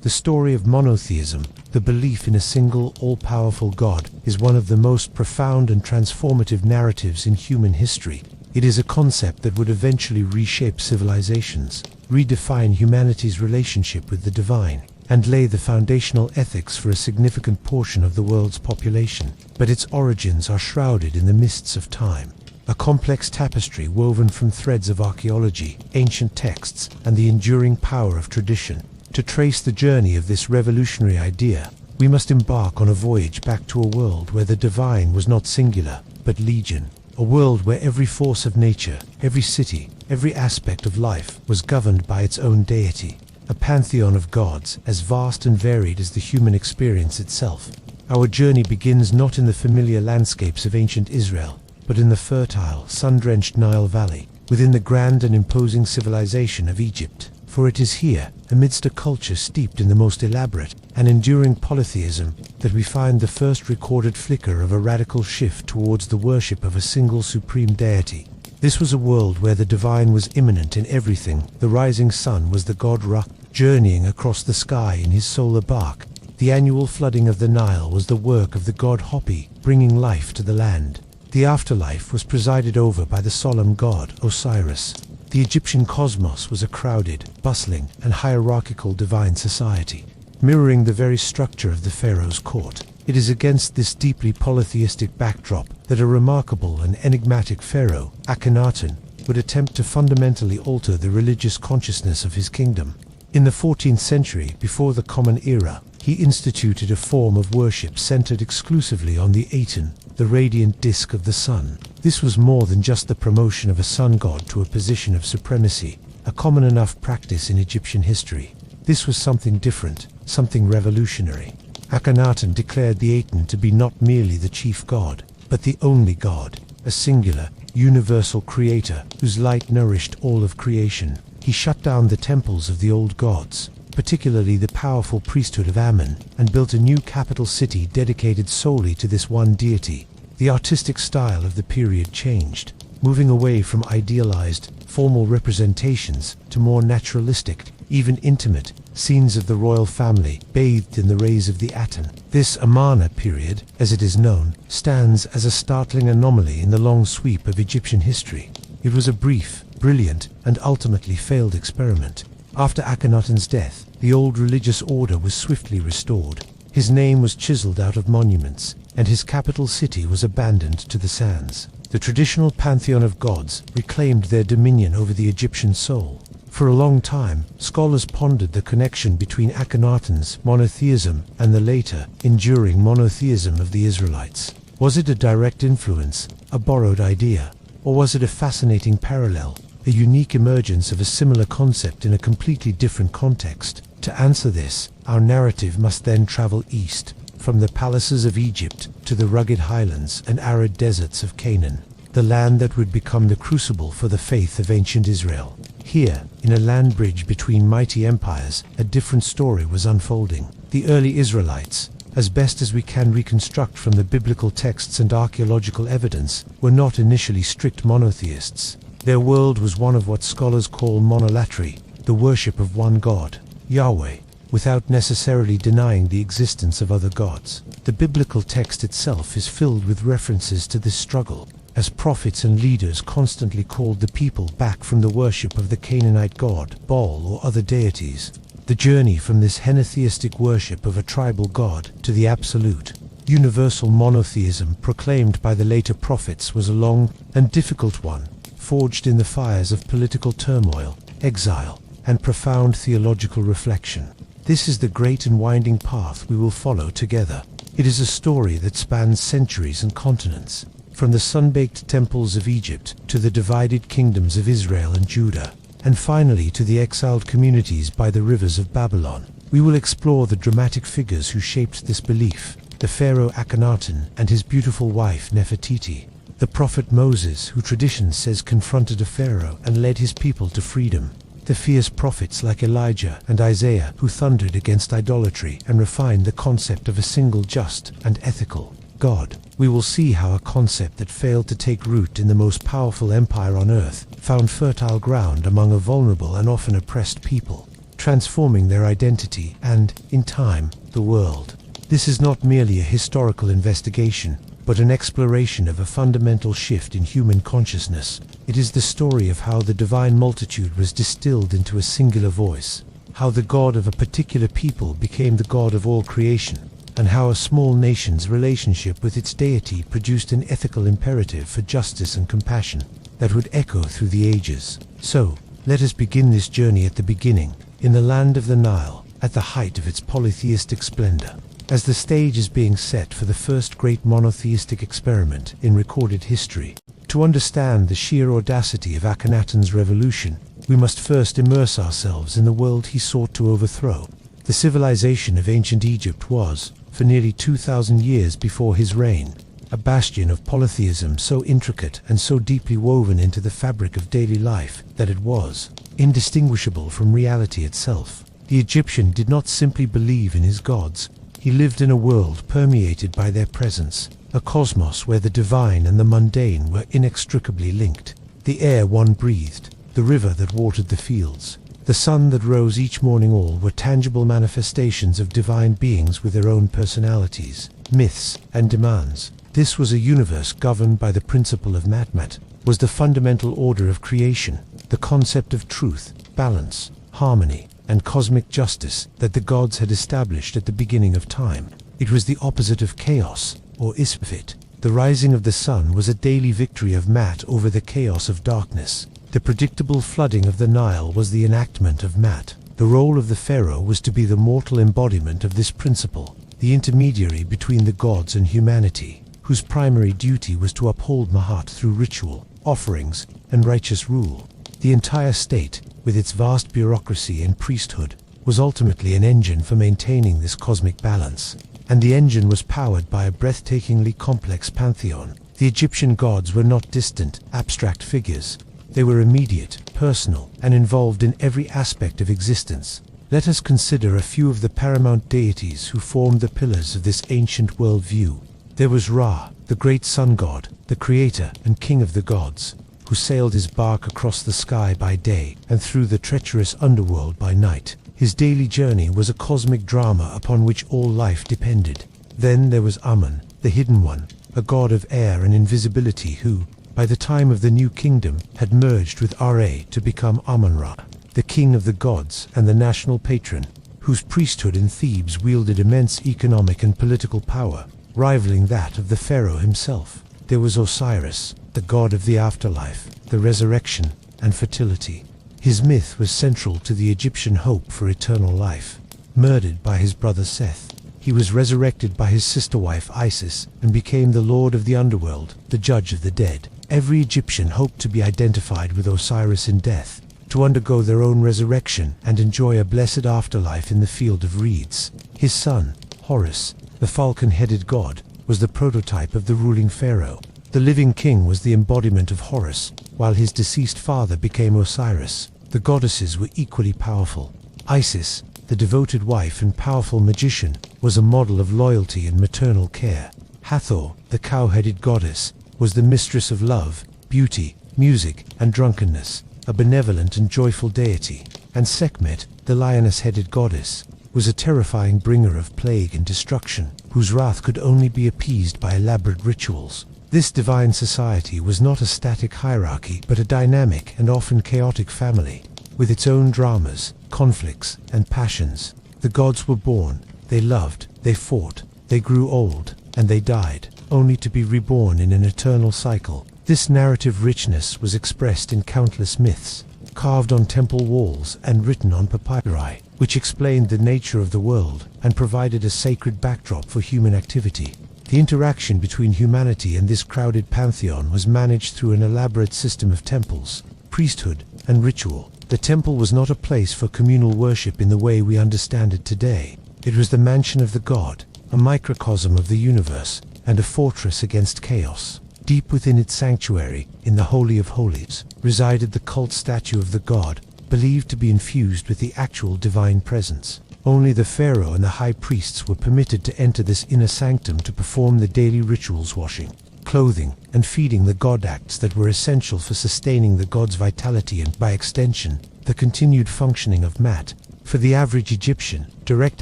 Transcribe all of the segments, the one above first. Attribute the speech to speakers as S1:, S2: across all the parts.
S1: The story of monotheism, the belief in a single, all-powerful God, is one of the most profound and transformative narratives in human history. It is a concept that would eventually reshape civilizations, redefine humanity's relationship with the divine, and lay the foundational ethics for a significant portion of the world's population. But its origins are shrouded in the mists of time. A complex tapestry woven from threads of archaeology, ancient texts, and the enduring power of tradition. To trace the journey of this revolutionary idea, we must embark on a voyage back to a world where the divine was not singular, but legion. A world where every force of nature, every city, every aspect of life was governed by its own deity. A pantheon of gods as vast and varied as the human experience itself. Our journey begins not in the familiar landscapes of ancient Israel, but in the fertile, sun-drenched Nile Valley, within the grand and imposing civilization of Egypt. For it is here, amidst a culture steeped in the most elaborate and enduring polytheism, that we find the first recorded flicker of a radical shift towards the worship of a single supreme deity. This was a world where the divine was immanent in everything. The rising sun was the god Ra, journeying across the sky in his solar bark. The annual flooding of the Nile was the work of the god Hopi, bringing life to the land. The afterlife was presided over by the solemn god Osiris. The Egyptian cosmos was a crowded, bustling, and hierarchical divine society, mirroring the very structure of the pharaoh's court. It is against this deeply polytheistic backdrop that a remarkable and enigmatic pharaoh, Akhenaten, would attempt to fundamentally alter the religious consciousness of his kingdom. In the 14th century, before the Common Era, he instituted a form of worship centered exclusively on the Aten, the radiant disk of the sun. This was more than just the promotion of a sun god to a position of supremacy, a common enough practice in Egyptian history. This was something different, something revolutionary. Akhenaten declared the Aten to be not merely the chief god, but the only god, a singular, universal creator whose light nourished all of creation. He shut down the temples of the old gods, particularly the powerful priesthood of Aten, and built a new capital city dedicated solely to this one deity. The artistic style of the period changed, moving away from idealized, formal representations to more naturalistic, even intimate, scenes of the royal family bathed in the rays of the Aten. This Amarna period, as it is known, stands as a startling anomaly in the long sweep of Egyptian history. It was a brief, brilliant, and ultimately failed experiment. After Akhenaten's death, the old religious order was swiftly restored. His name was chiseled out of monuments, and his capital city was abandoned to the sands. The traditional pantheon of gods reclaimed their dominion over the Egyptian soul. For a long time, scholars pondered the connection between Akhenaten's monotheism and the later, enduring monotheism of the Israelites. Was it a direct influence, a borrowed idea, or was it a fascinating parallel, a unique emergence of a similar concept in a completely different context? To answer this, our narrative must then travel east, from the palaces of Egypt to the rugged highlands and arid deserts of Canaan, the land that would become the crucible for the faith of ancient Israel. Here, in a land bridge between mighty empires, a different story was unfolding. The early Israelites, as best as we can reconstruct from the biblical texts and archaeological evidence, were not initially strict monotheists. Their world was one of what scholars call monolatry, the worship of one God, Yahweh, without necessarily denying the existence of other gods. The biblical text itself is filled with references to this struggle, as prophets and leaders constantly called the people back from the worship of the Canaanite god, Baal, or other deities. The journey from this henotheistic worship of a tribal god to the absolute, universal monotheism proclaimed by the later prophets was a long and difficult one, forged in the fires of political turmoil, exile, and profound theological reflection. This is the great and winding path we will follow together. It is a story that spans centuries and continents, from the sun-baked temples of Egypt to the divided kingdoms of Israel and Judah, and finally to the exiled communities by the rivers of Babylon. We will explore the dramatic figures who shaped this belief, the Pharaoh Akhenaten and his beautiful wife Nefertiti, the prophet Moses, who tradition says confronted a pharaoh and led his people to freedom, the fierce prophets like Elijah and Isaiah who thundered against idolatry and refined the concept of a single just and ethical God. We will see how a concept that failed to take root in the most powerful empire on earth found fertile ground among a vulnerable and often oppressed people. transforming their identity and, in time, the world. This is not merely a historical investigation, but an exploration of a fundamental shift in human consciousness. It is the story of how the divine multitude was distilled into a singular voice, how the God of a particular people became the God of all creation, and how a small nation's relationship with its deity produced an ethical imperative for justice and compassion that would echo through the ages. So, let us begin this journey at the beginning, in the land of the Nile, at the height of its polytheistic splendor. As the stage is being set for the first great monotheistic experiment in recorded history. To understand the sheer audacity of Akhenaten's revolution, we must first immerse ourselves in the world he sought to overthrow. The civilization of ancient Egypt was, for nearly 2,000 years before his reign, a bastion of polytheism so intricate and so deeply woven into the fabric of daily life that it was indistinguishable from reality itself. The Egyptian did not simply believe in his gods. He lived in a world permeated by their presence, a cosmos where the divine and the mundane were inextricably linked. The air one breathed, the river that watered the fields, the sun that rose each morning, all were tangible manifestations of divine beings with their own personalities, myths, and demands. This was a universe governed by the principle of Matmat, was the fundamental order of creation, the concept of truth, balance, harmony, and cosmic justice that the gods had established at the beginning of time. It was the opposite of chaos, or Isfit. The rising of the sun was a daily victory of Mat over the chaos of darkness. The predictable flooding of the Nile was the enactment of Mat. The role of the pharaoh was to be the mortal embodiment of this principle, the intermediary between the gods and humanity, whose primary duty was to uphold Mahat through ritual, offerings, and righteous rule. The entire state, with its vast bureaucracy and priesthood, was ultimately an engine for maintaining this cosmic balance. And the engine was powered by a breathtakingly complex pantheon. The Egyptian gods were not distant, abstract figures. They were immediate, personal, and involved in every aspect of existence. Let us consider a few of the paramount deities who formed the pillars of this ancient worldview. There was Ra, the great sun god, the creator and king of the gods, who sailed his bark across the sky by day and through the treacherous underworld by night. His daily journey was a cosmic drama upon which all life depended. Then there was Amun, the hidden one, a god of air and invisibility who, by the time of the New Kingdom, had merged with Ra to become Amun-Ra, the king of the gods and the national patron, whose priesthood in Thebes wielded immense economic and political power, rivaling that of the pharaoh himself. There was Osiris, the god of the afterlife, the resurrection, and fertility. His myth was central to the Egyptian hope for eternal life. Murdered by his brother Seth, he was resurrected by his sister wife Isis and became the lord of the underworld, the judge of the dead. Every Egyptian hoped to be identified with Osiris in death, to undergo their own resurrection and enjoy a blessed afterlife in the field of reeds. His son, Horus, the falcon-headed god, was the prototype of the ruling pharaoh. The living king was the embodiment of Horus, while his deceased father became Osiris. The goddesses were equally powerful. Isis, the devoted wife and powerful magician, was a model of loyalty and maternal care. Hathor, the cow-headed goddess, was the mistress of love, beauty, music, and drunkenness, a benevolent and joyful deity. And Sekhmet, the lioness-headed goddess, was a terrifying bringer of plague and destruction, whose wrath could only be appeased by elaborate rituals. This divine society was not a static hierarchy, but a dynamic and often chaotic family, with its own dramas, conflicts, and passions. The gods were born, they loved, they fought, they grew old, and they died, only to be reborn in an eternal cycle. This narrative richness was expressed in countless myths, carved on temple walls and written on papyri, which explained the nature of the world and provided a sacred backdrop for human activity. The interaction between humanity and this crowded pantheon was managed through an elaborate system of temples, priesthood, and ritual. The temple was not a place for communal worship in the way we understand it today. It was the mansion of the god, a microcosm of the universe, and a fortress against chaos. Deep within its sanctuary, in the Holy of Holies, resided the cult statue of the god, believed to be infused with the actual divine presence. Only the pharaoh and the high priests were permitted to enter this inner sanctum to perform the daily rituals, washing, clothing, and feeding the god, acts that were essential for sustaining the god's vitality and, by extension, the continued functioning of Mat. For the average Egyptian, direct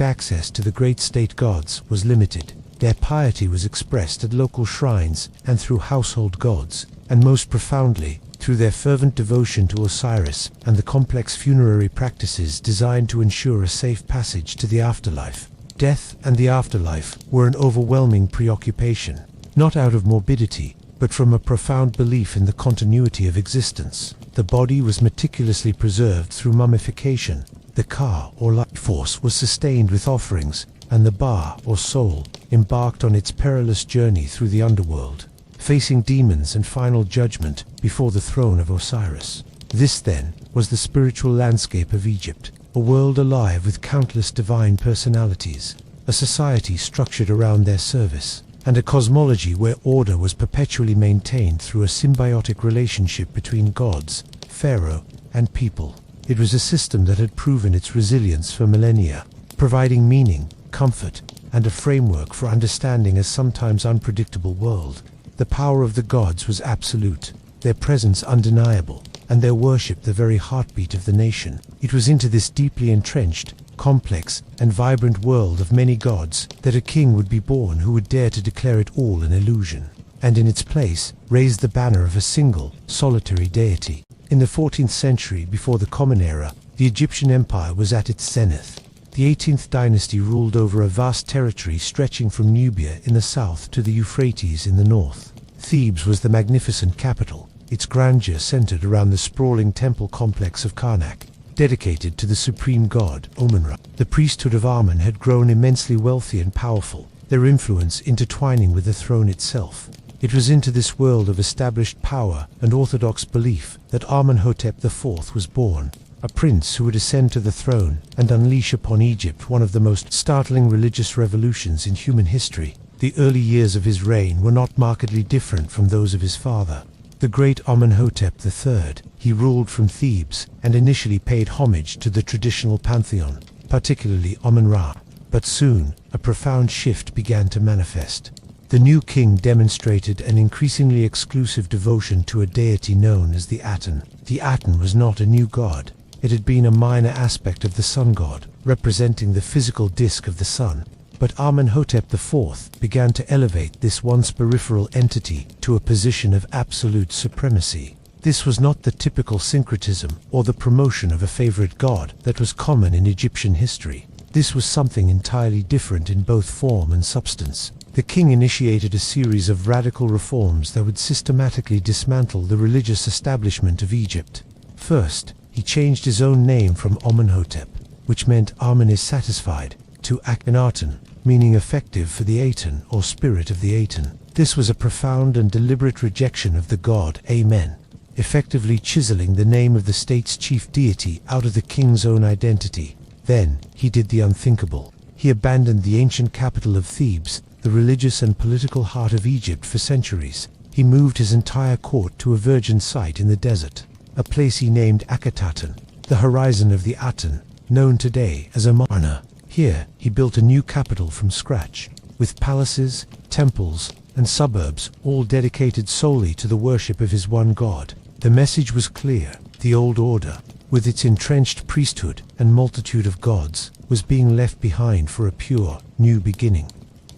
S1: access to the great state gods was limited. Their piety was expressed at local shrines and through household gods, and most profoundly, through their fervent devotion to Osiris and the complex funerary practices designed to ensure a safe passage to the afterlife. Death and the afterlife were an overwhelming preoccupation, not out of morbidity, but from a profound belief in the continuity of existence. The body was meticulously preserved through mummification. The ka, or life force, was sustained with offerings, and the ba, or soul, embarked on its perilous journey through the underworld, facing demons and final judgment before the throne of Osiris. This, then, was the spiritual landscape of Egypt, a world alive with countless divine personalities, a society structured around their service, and a cosmology where order was perpetually maintained through a symbiotic relationship between gods, pharaoh, and people. It was a system that had proven its resilience for millennia, providing meaning, comfort, and a framework for understanding a sometimes unpredictable world. The power of the gods was absolute, their presence undeniable, and their worship the very heartbeat of the nation. It was into this deeply entrenched, complex, and vibrant world of many gods that a king would be born who would dare to declare it all an illusion, and in its place raise the banner of a single, solitary deity. In the 14th century, before the Common Era, the Egyptian Empire was at its zenith. The 18th dynasty ruled over a vast territory stretching from Nubia in the south to the Euphrates in the north. Thebes was the magnificent capital, its grandeur centered around the sprawling temple complex of Karnak, dedicated to the supreme god, Amun-Ra. The priesthood of Amun had grown immensely wealthy and powerful, their influence intertwining with the throne itself. It was into this world of established power and orthodox belief that Amenhotep IV was born, a prince who would ascend to the throne and unleash upon Egypt one of the most startling religious revolutions in human history. The early years of his reign were not markedly different from those of his father. The great Amenhotep III, he ruled from Thebes and initially paid homage to the traditional pantheon, particularly Amun-Ra. But soon, a profound shift began to manifest. The new king demonstrated an increasingly exclusive devotion to a deity known as the Aten. The Aten was not a new god. It had been a minor aspect of the sun god, representing the physical disk of the sun. But Amenhotep IV began to elevate this once peripheral entity to a position of absolute supremacy. This was not the typical syncretism or the promotion of a favorite god that was common in Egyptian history. This was something entirely different in both form and substance. The king initiated a series of radical reforms that would systematically dismantle the religious establishment of Egypt. First, he changed his own name from Amenhotep, which meant Amen is satisfied, to Akhenaten, meaning effective for the Aten or spirit of the Aten. This was a profound and deliberate rejection of the god Amen, effectively chiseling the name of the state's chief deity out of the king's own identity. Then, he did the unthinkable. He abandoned the ancient capital of Thebes, the religious and political heart of Egypt for centuries. He moved his entire court to a virgin site in the desert, a place he named Akhetaten, the horizon of the Aten, known today as Amarna. Here, he built a new capital from scratch, with palaces, temples, and suburbs, all dedicated solely to the worship of his one god. The message was clear: the old order, with its entrenched priesthood and multitude of gods, was being left behind for a pure, new beginning.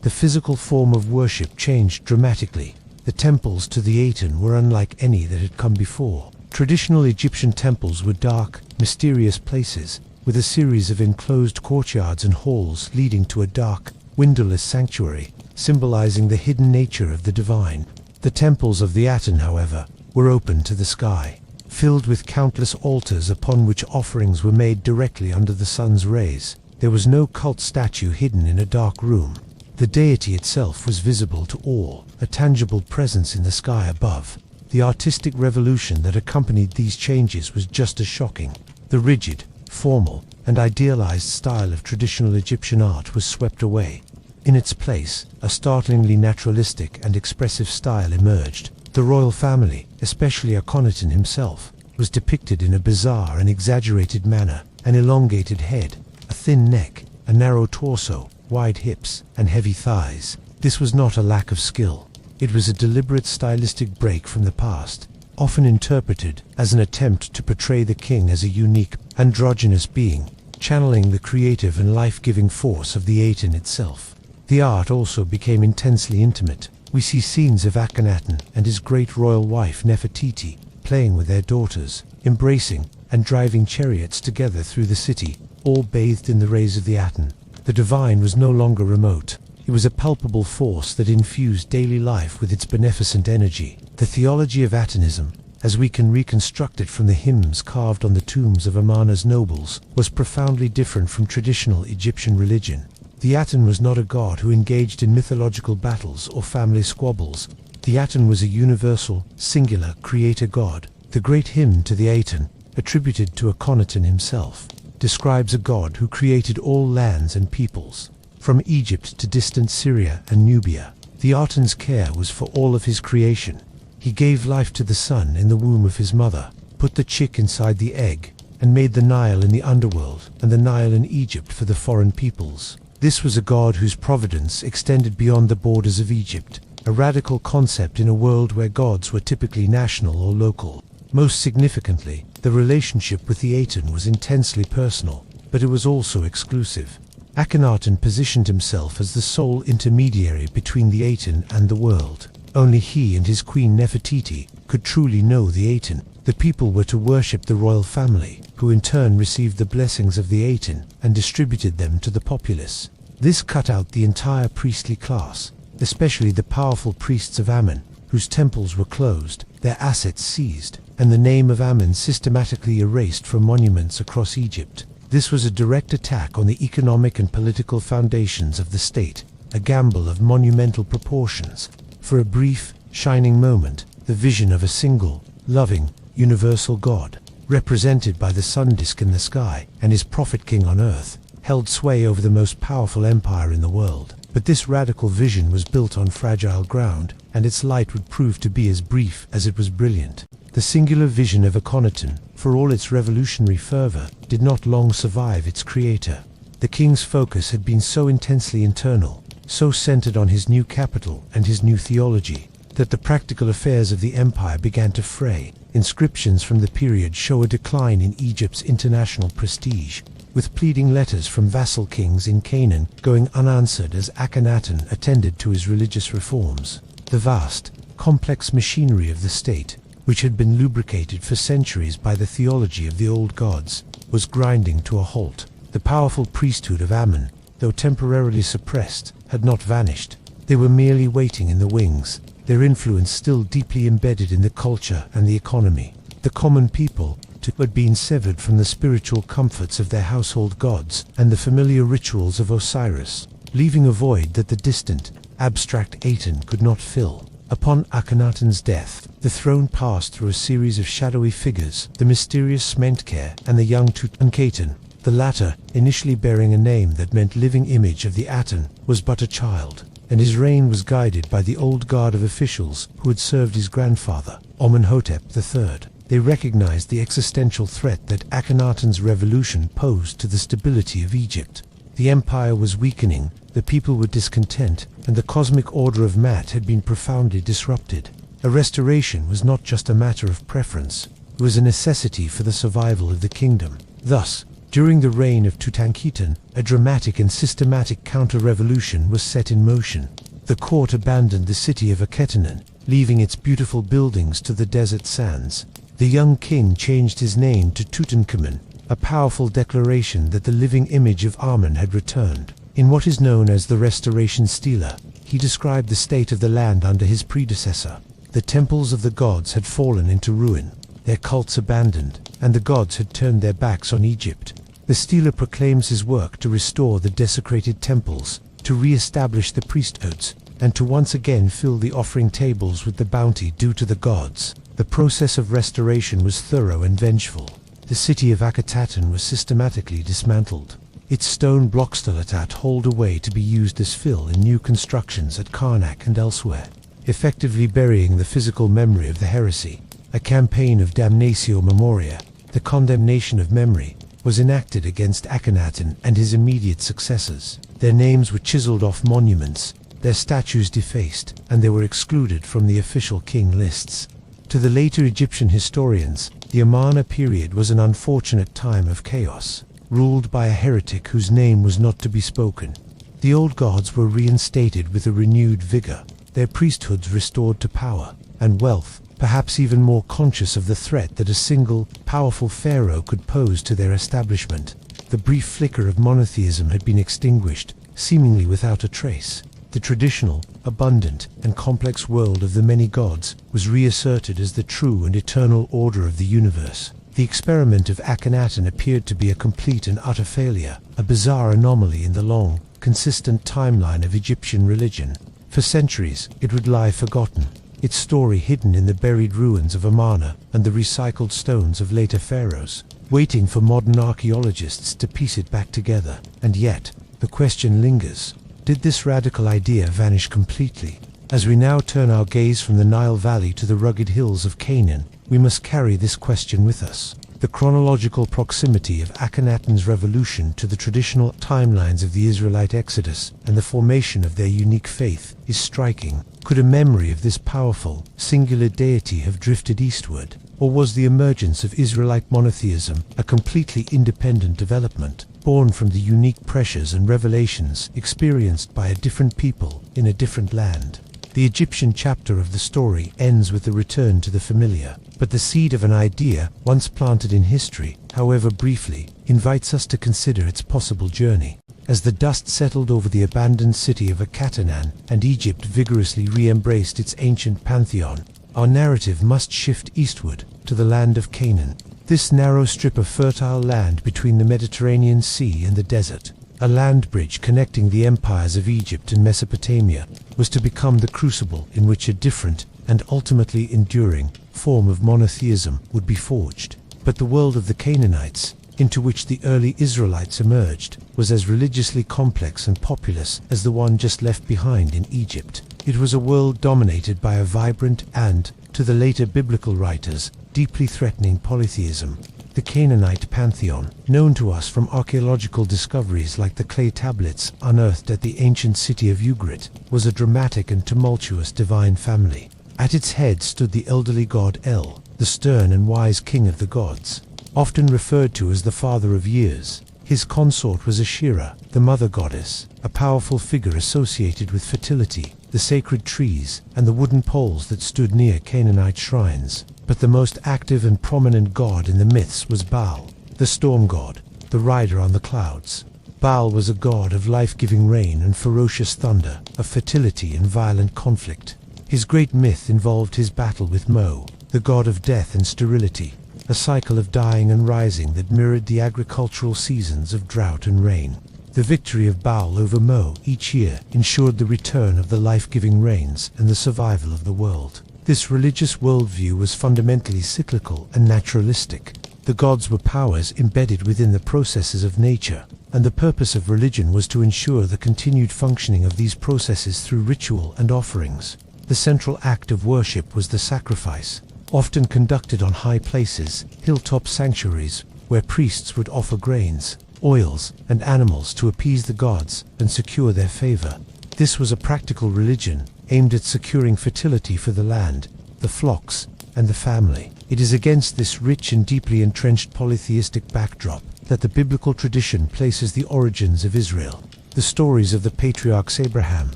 S1: The physical form of worship changed dramatically. The temples to the Aten were unlike any that had come before. Traditional Egyptian temples were dark, mysterious places, with a series of enclosed courtyards and halls leading to a dark, windowless sanctuary, symbolizing the hidden nature of the divine. The temples of the Aten, however, were open to the sky, filled with countless altars upon which offerings were made directly under the sun's rays. There was no cult statue hidden in a dark room. The deity itself was visible to all, a tangible presence in the sky above. The artistic revolution that accompanied these changes was just as shocking. The rigid, formal, and idealized style of traditional Egyptian art was swept away. In its place, a startlingly naturalistic and expressive style emerged. The royal family, especially Akhenaten himself, was depicted in a bizarre and exaggerated manner: an elongated head, a thin neck, a narrow torso, wide hips, and heavy thighs. This was not a lack of skill. It was a deliberate stylistic break from the past, often interpreted as an attempt to portray the king as a unique, androgynous being. channeling the creative and life-giving force of the Aten itself. The art also became intensely intimate. We see scenes of Akhenaten and his great royal wife Nefertiti playing with their daughters, embracing and driving chariots together through the city, all bathed in the rays of the Aten. The divine was no longer remote. It was a palpable force that infused daily life with its beneficent energy. The theology of Atenism, as we can reconstruct it from the hymns carved on the tombs of Amarna's nobles, was profoundly different from traditional Egyptian religion. The Aten was not a god who engaged in mythological battles or family squabbles. The Aten was a universal, singular creator god. The great hymn to the Aten, attributed to Akhenaten himself, describes a god who created all lands and peoples, from Egypt to distant Syria and Nubia. The Aten's care was for all of his creation. He gave life to the sun in the womb of his mother, put the chick inside the egg, and made the Nile in the underworld and the Nile in Egypt for the foreign peoples. This was a god whose providence extended beyond the borders of Egypt, a radical concept in a world where gods were typically national or local. Most significantly, the relationship with the Aten was intensely personal, but it was also exclusive. Akhenaten positioned himself as the sole intermediary between the Aten and the world. Only he and his queen Nefertiti could truly know the Aten. The people were to worship the royal family, who in turn received the blessings of the Aten and distributed them to the populace. This cut out the entire priestly class, especially the powerful priests of Amen, whose temples were closed, their assets seized, and the name of Amen systematically erased from monuments across Egypt. This was a direct attack on the economic and political foundations of the state, a gamble of monumental proportions. For a brief, shining moment, the vision of a single, loving, universal God, represented by the sun disk in the sky and his prophet king on earth, held sway over the most powerful empire in the world. But this radical vision was built on fragile ground, and its light would prove to be as brief as it was brilliant. The singular vision of Akhenaten, for all its revolutionary fervor, did not long survive its creator. The king's focus had been so intensely internal, so centered on his new capital and his new theology, that the practical affairs of the empire began to fray. Inscriptions from the period show a decline in Egypt's international prestige, with pleading letters from vassal kings in Canaan going unanswered as Akhenaten attended to his religious reforms. The vast, complex machinery of the state, which had been lubricated for centuries by the theology of the old gods, was grinding to a halt. The powerful priesthood of Amen, though temporarily suppressed, had not vanished. They were merely waiting in the wings, their influence still deeply embedded in the culture and the economy. The common people, too, had been severed from the spiritual comforts of their household gods and the familiar rituals of Osiris, leaving a void that the distant, abstract Aten could not fill. Upon Akhenaten's death, the throne passed through a series of shadowy figures, the mysterious Smenkhkare and the young Tutankhaten. The latter, initially bearing a name that meant living image of the Aten, was but a child, and his reign was guided by the old guard of officials who had served his grandfather, Amenhotep III. They recognized the existential threat that Akhenaten's revolution posed to the stability of Egypt. The empire was weakening, the people were discontent, and the cosmic order of Mat had been profoundly disrupted. A restoration was not just a matter of preference, it was a necessity for the survival of the kingdom. Thus, during the reign of Tutankhaten, a dramatic and systematic counter-revolution was set in motion. The court abandoned the city of Akhetanen, leaving its beautiful buildings to the desert sands. The young king changed his name to Tutankhamen, a powerful declaration that the living image of Amen had returned. In what is known as the Restoration Stela, he described the state of the land under his predecessor. The temples of the gods had fallen into ruin, their cults abandoned, and the gods had turned their backs on Egypt. The Stela proclaims his work to restore the desecrated temples, to re-establish the priesthoods, and to once again fill the offering tables with the bounty due to the gods. The process of restoration was thorough and vengeful. The city of Akhetaten was systematically dismantled, its stone blocks still hauled away to be used as fill in new constructions at Karnak and elsewhere, effectively burying the physical memory of the heresy. A campaign of damnatio memoria, the condemnation of memory, was enacted against Akhenaten and his immediate successors. Their names were chiseled off monuments, their statues defaced, and they were excluded from the official king lists. To the later Egyptian historians, the Amarna period was an unfortunate time of chaos. ruled by a heretic whose name was not to be spoken. The old gods were reinstated with a renewed vigor, their priesthoods restored to power and wealth, perhaps even more conscious of the threat that a single, powerful pharaoh could pose to their establishment. The brief flicker of monotheism had been extinguished, seemingly without a trace. The traditional, abundant, and complex world of the many gods was reasserted as the true and eternal order of the universe. The experiment of Akhenaten appeared to be a complete and utter failure, a bizarre anomaly in the long, consistent timeline of Egyptian religion. For centuries, it would lie forgotten, its story hidden in the buried ruins of Amarna and the recycled stones of later pharaohs, waiting for modern archaeologists to piece it back together. And yet, the question lingers: did this radical idea vanish completely? As we now turn our gaze from the Nile Valley to the rugged hills of Canaan, we must carry this question with us. The chronological proximity of Akhenaten's revolution to the traditional timelines of the Israelite Exodus and the formation of their unique faith is striking. Could a memory of this powerful, singular deity have drifted eastward? Or was the emergence of Israelite monotheism a completely independent development, born from the unique pressures and revelations experienced by a different people in a different land? The Egyptian chapter of the story ends with the return to the familiar, but the seed of an idea, once planted in history, however briefly, invites us to consider its possible journey. As the dust settled over the abandoned city of Aten and Egypt vigorously re-embraced its ancient pantheon, our narrative must shift eastward to the land of Canaan. This narrow strip of fertile land between the Mediterranean Sea and the desert, a land bridge connecting the empires of Egypt and Mesopotamia, was to become the crucible in which a different and ultimately enduring form of monotheism would be forged. But the world of the Canaanites, into which the early Israelites emerged, was as religiously complex and populous as the one just left behind in Egypt. It was a world dominated by a vibrant and, to the later biblical writers, deeply threatening polytheism. The Canaanite pantheon, known to us from archaeological discoveries like the clay tablets unearthed at the ancient city of Ugarit, was a dramatic and tumultuous divine family. At its head stood the elderly god El, the stern and wise king of the gods, often referred to as the father of years. His consort was Asherah, the mother goddess, a powerful figure associated with fertility, the sacred trees, and the wooden poles that stood near Canaanite shrines. But the most active and prominent god in the myths was Baal, the storm god, the rider on the clouds. Baal was a god of life-giving rain and ferocious thunder, of fertility and violent conflict. His great myth involved his battle with Mo, the god of death and sterility, a cycle of dying and rising that mirrored the agricultural seasons of drought and rain. The victory of Baal over Mo each year ensured the return of the life-giving rains and the survival of the world. This religious worldview was fundamentally cyclical and naturalistic. The gods were powers embedded within the processes of nature, and the purpose of religion was to ensure the continued functioning of these processes through ritual and offerings. The central act of worship was the sacrifice, often conducted on high places, hilltop sanctuaries, where priests would offer grains, oils, and animals to appease the gods and secure their favor. This was a practical religion, aimed at securing fertility for the land, the flocks, and the family. It is against this rich and deeply entrenched polytheistic backdrop that the biblical tradition places the origins of Israel. The stories of the patriarchs Abraham,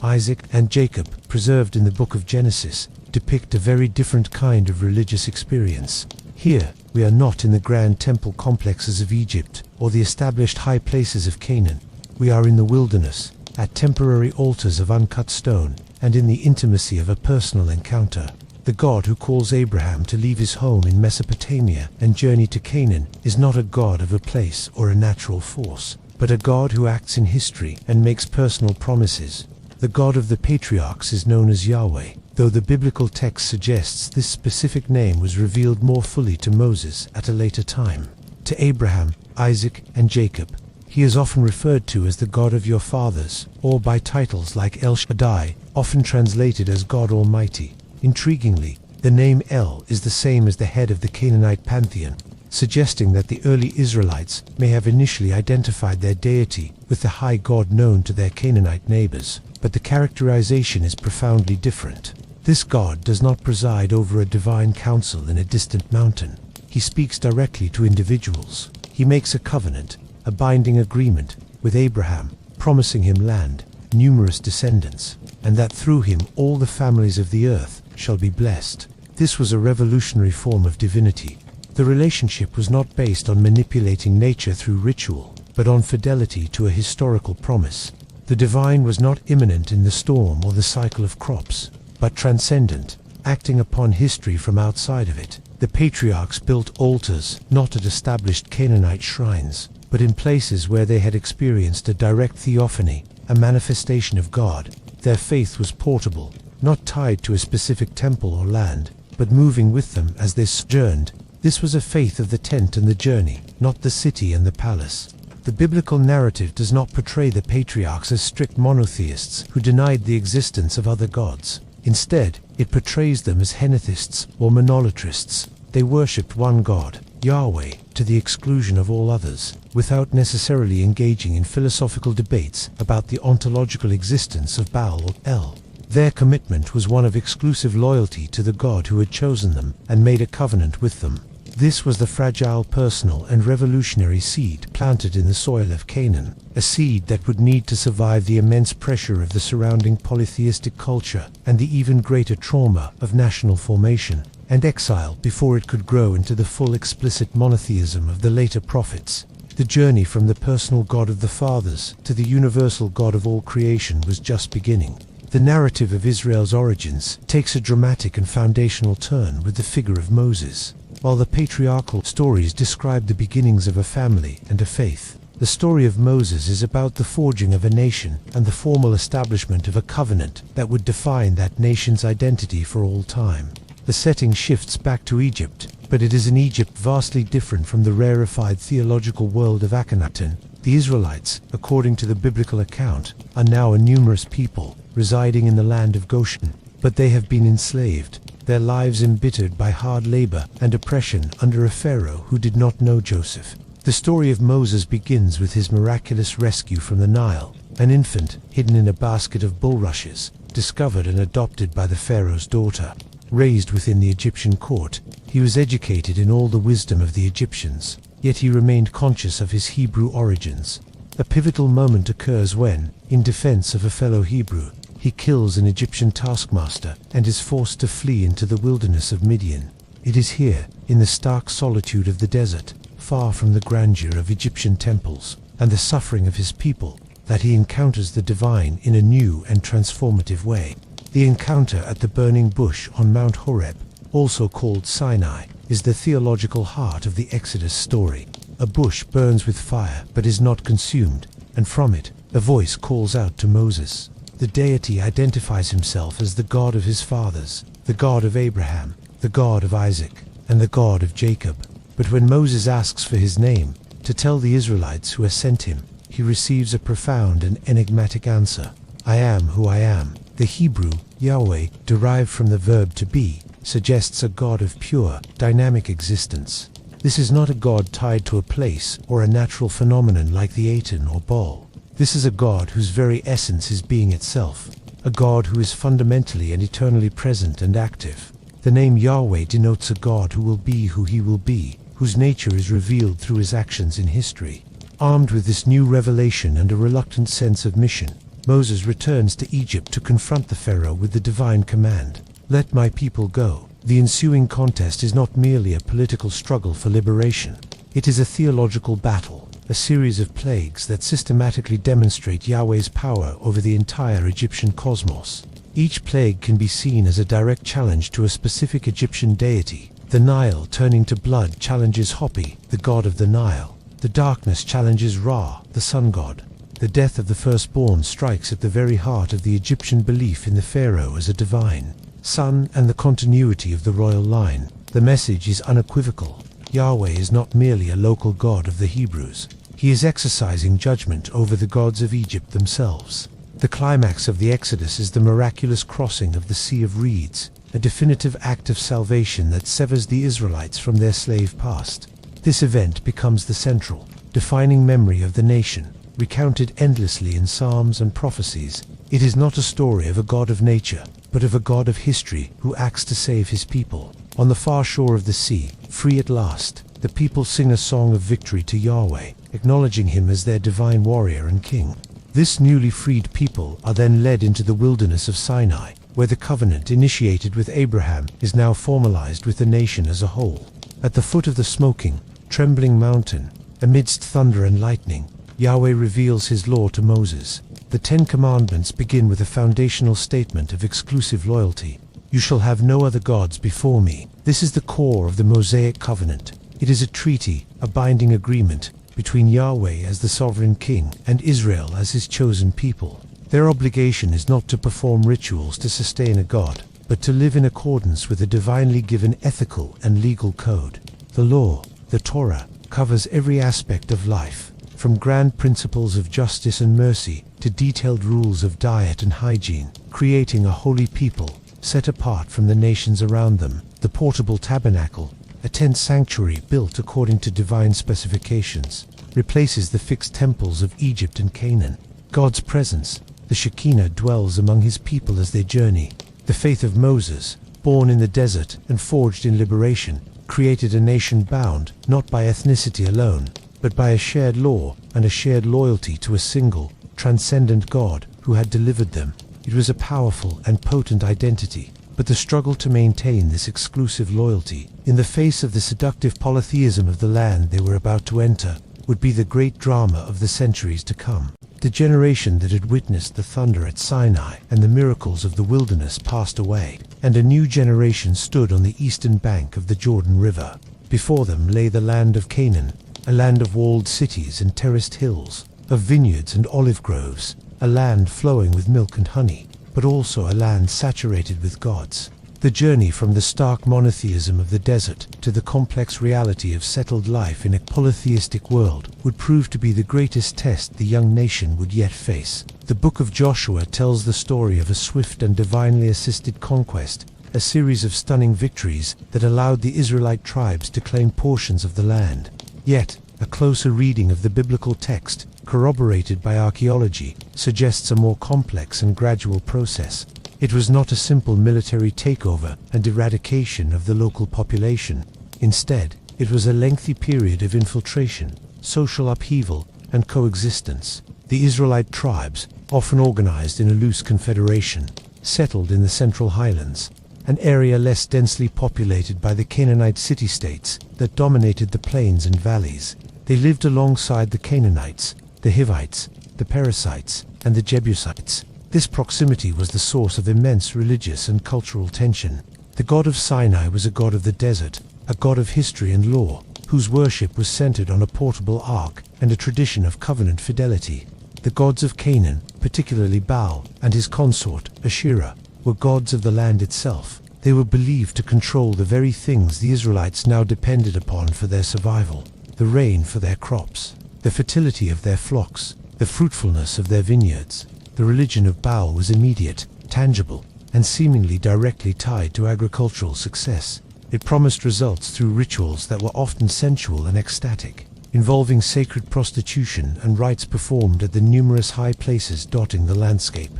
S1: Isaac, and Jacob, preserved in the book of Genesis, depict a very different kind of religious experience. Here, we are not in the grand temple complexes of Egypt or the established high places of Canaan. We are in the wilderness, at temporary altars of uncut stone, and in the intimacy of a personal encounter. The God who calls Abraham to leave his home in Mesopotamia and journey to Canaan is not a God of a place or a natural force, but a God who acts in history and makes personal promises. The God of the patriarchs is known as Yahweh, though the biblical text suggests this specific name was revealed more fully to Moses at a later time. To Abraham, Isaac, and Jacob, he is often referred to as the God of your fathers, or by titles like El Shaddai, often translated as God Almighty. Intriguingly, the name El is the same as the head of the Canaanite pantheon, suggesting that the early Israelites may have initially identified their deity with the high god known to their Canaanite neighbors. But the characterization is profoundly different. This God does not preside over a divine council in a distant mountain. He speaks directly to individuals. He makes a covenant, a binding agreement with Abraham, promising him land, numerous descendants, and that through him all the families of the earth shall be blessed. This was a revolutionary form of divinity. The relationship was not based on manipulating nature through ritual, but on fidelity to a historical promise. The divine was not immanent in the storm or the cycle of crops, but transcendent, acting upon history from outside of it. The patriarchs built altars not at established Canaanite shrines, but in places where they had experienced a direct theophany, a manifestation of God. Their faith was portable, not tied to a specific temple or land, but moving with them as they sojourned. This was a faith of the tent and the journey, not the city and the palace. The biblical narrative does not portray the patriarchs as strict monotheists who denied the existence of other gods. Instead, it portrays them as henotheists or monolatrists. They worshipped one God, Yahweh, to the exclusion of all others, without necessarily engaging in philosophical debates about the ontological existence of Baal or El. Their commitment was one of exclusive loyalty to the God who had chosen them and made a covenant with them. This was the fragile, personal, and revolutionary seed planted in the soil of Canaan, a seed that would need to survive the immense pressure of the surrounding polytheistic culture and the even greater trauma of national formation and exile before it could grow into the full explicit monotheism of the later prophets. The journey from the personal God of the fathers to the universal God of all creation was just beginning. The narrative of Israel's origins takes a dramatic and foundational turn with the figure of Moses. While the patriarchal stories describe the beginnings of a family and a faith, the story of Moses is about the forging of a nation and the formal establishment of a covenant that would define that nation's identity for all time. The setting shifts back to Egypt, but it is an Egypt vastly different from the rarefied theological world of Akhenaten. The Israelites, according to the biblical account, are now a numerous people, residing in the land of Goshen, but they have been enslaved, their lives embittered by hard labor and oppression under a Pharaoh who did not know Joseph. The story of Moses begins with his miraculous rescue from the Nile, an infant hidden in a basket of bulrushes, discovered and adopted by the Pharaoh's daughter. Raised within the Egyptian court, he was educated in all the wisdom of the Egyptians, yet he remained conscious of his Hebrew origins. A pivotal moment occurs when, in defense of a fellow Hebrew, he kills an Egyptian taskmaster and is forced to flee into the wilderness of Midian. It is here, in the stark solitude of the desert, far from the grandeur of Egyptian temples and the suffering of his people, that he encounters the divine in a new and transformative way. The encounter at the burning bush on Mount Horeb, also called Sinai, is the theological heart of the Exodus story. A bush burns with fire but is not consumed, and from it, a voice calls out to Moses. The deity identifies himself as the God of his fathers, the God of Abraham, the God of Isaac, and the God of Jacob. But when Moses asks for his name, to tell the Israelites who has sent him, he receives a profound and enigmatic answer. I am who I am. The Hebrew, Yahweh, derived from the verb to be, suggests a God of pure, dynamic existence. This is not a God tied to a place or a natural phenomenon like the Aten or Baal. This is a God whose very essence is being itself, a God who is fundamentally and eternally present and active. The name Yahweh denotes a God who will be who he will be, whose nature is revealed through his actions in history. Armed with this new revelation and a reluctant sense of mission, Moses returns to Egypt to confront the Pharaoh with the divine command, "Let my people go." The ensuing contest is not merely a political struggle for liberation. It is a theological battle, a series of plagues that systematically demonstrate Yahweh's power over the entire Egyptian cosmos. Each plague can be seen as a direct challenge to a specific Egyptian deity. The Nile turning to blood challenges Hopi, the god of the Nile. The darkness challenges Ra, the sun god. The death of the firstborn strikes at the very heart of the Egyptian belief in the Pharaoh as a divine son and the continuity of the royal line. The message is unequivocal. Yahweh is not merely a local god of the Hebrews. He is exercising judgment over the gods of Egypt themselves. The climax of the Exodus is the miraculous crossing of the Sea of Reeds, a definitive act of salvation that severs the Israelites from their slave past. This event becomes the central, defining memory of the nation, recounted endlessly in psalms and prophecies. It is not a story of a god of nature, but of a God of history who acts to save his people. On the far shore of the sea, free at last, the people sing a song of victory to Yahweh, acknowledging him as their divine warrior and king. This newly freed people are then led into the wilderness of Sinai, where the covenant initiated with Abraham is now formalized with the nation as a whole. At the foot of the smoking, trembling mountain, amidst thunder and lightning, Yahweh reveals his law to Moses. The 10 Commandments begin with a foundational statement of exclusive loyalty. You shall have no other gods before me. This is the core of the Mosaic covenant. It is a treaty, a binding agreement, between Yahweh as the sovereign king and Israel as his chosen people. Their obligation is not to perform rituals to sustain a god, but to live in accordance with a divinely given ethical and legal code. The law, the Torah, covers every aspect of life, from grand principles of justice and mercy to detailed rules of diet and hygiene, creating a holy people set apart from the nations around them. The portable tabernacle, a tent sanctuary built according to divine specifications, replaces the fixed temples of Egypt and Canaan. God's presence, the Shekinah, dwells among his people as they journey. The faith of Moses, born in the desert and forged in liberation, created a nation bound not by ethnicity alone, but by a shared law and a shared loyalty to a single, transcendent God who had delivered them. It was a powerful and potent identity, but the struggle to maintain this exclusive loyalty in the face of the seductive polytheism of the land they were about to enter would be the great drama of the centuries to come. The generation that had witnessed the thunder at Sinai and the miracles of the wilderness passed away, and a new generation stood on the eastern bank of the Jordan River. Before them lay the land of Canaan, a land of walled cities and terraced hills, of vineyards and olive groves, a land flowing with milk and honey, but also a land saturated with gods. The journey from the stark monotheism of the desert to the complex reality of settled life in a polytheistic world would prove to be the greatest test the young nation would yet face. The book of Joshua tells the story of a swift and divinely assisted conquest, a series of stunning victories that allowed the Israelite tribes to claim portions of the land. Yet, a closer reading of the biblical text, corroborated by archaeology, suggests a more complex and gradual process. It was not a simple military takeover and eradication of the local population. Instead, it was a lengthy period of infiltration, social upheaval, and coexistence. The Israelite tribes, often organized in a loose confederation, settled in the Central Highlands, an area less densely populated by the Canaanite city-states that dominated the plains and valleys. They lived alongside the Canaanites, the Hivites, the Perizzites, and the Jebusites. This proximity was the source of immense religious and cultural tension. The god of Sinai was a god of the desert, a god of history and law, whose worship was centered on a portable ark and a tradition of covenant fidelity. The gods of Canaan, particularly Baal and his consort, Asherah, were gods of the land itself. They were believed to control the very things the Israelites now depended upon for their survival: the rain for their crops, the fertility of their flocks, the fruitfulness of their vineyards. The religion of Baal was immediate, tangible, and seemingly directly tied to agricultural success. It promised results through rituals that were often sensual and ecstatic, involving sacred prostitution and rites performed at the numerous high places dotting the landscape.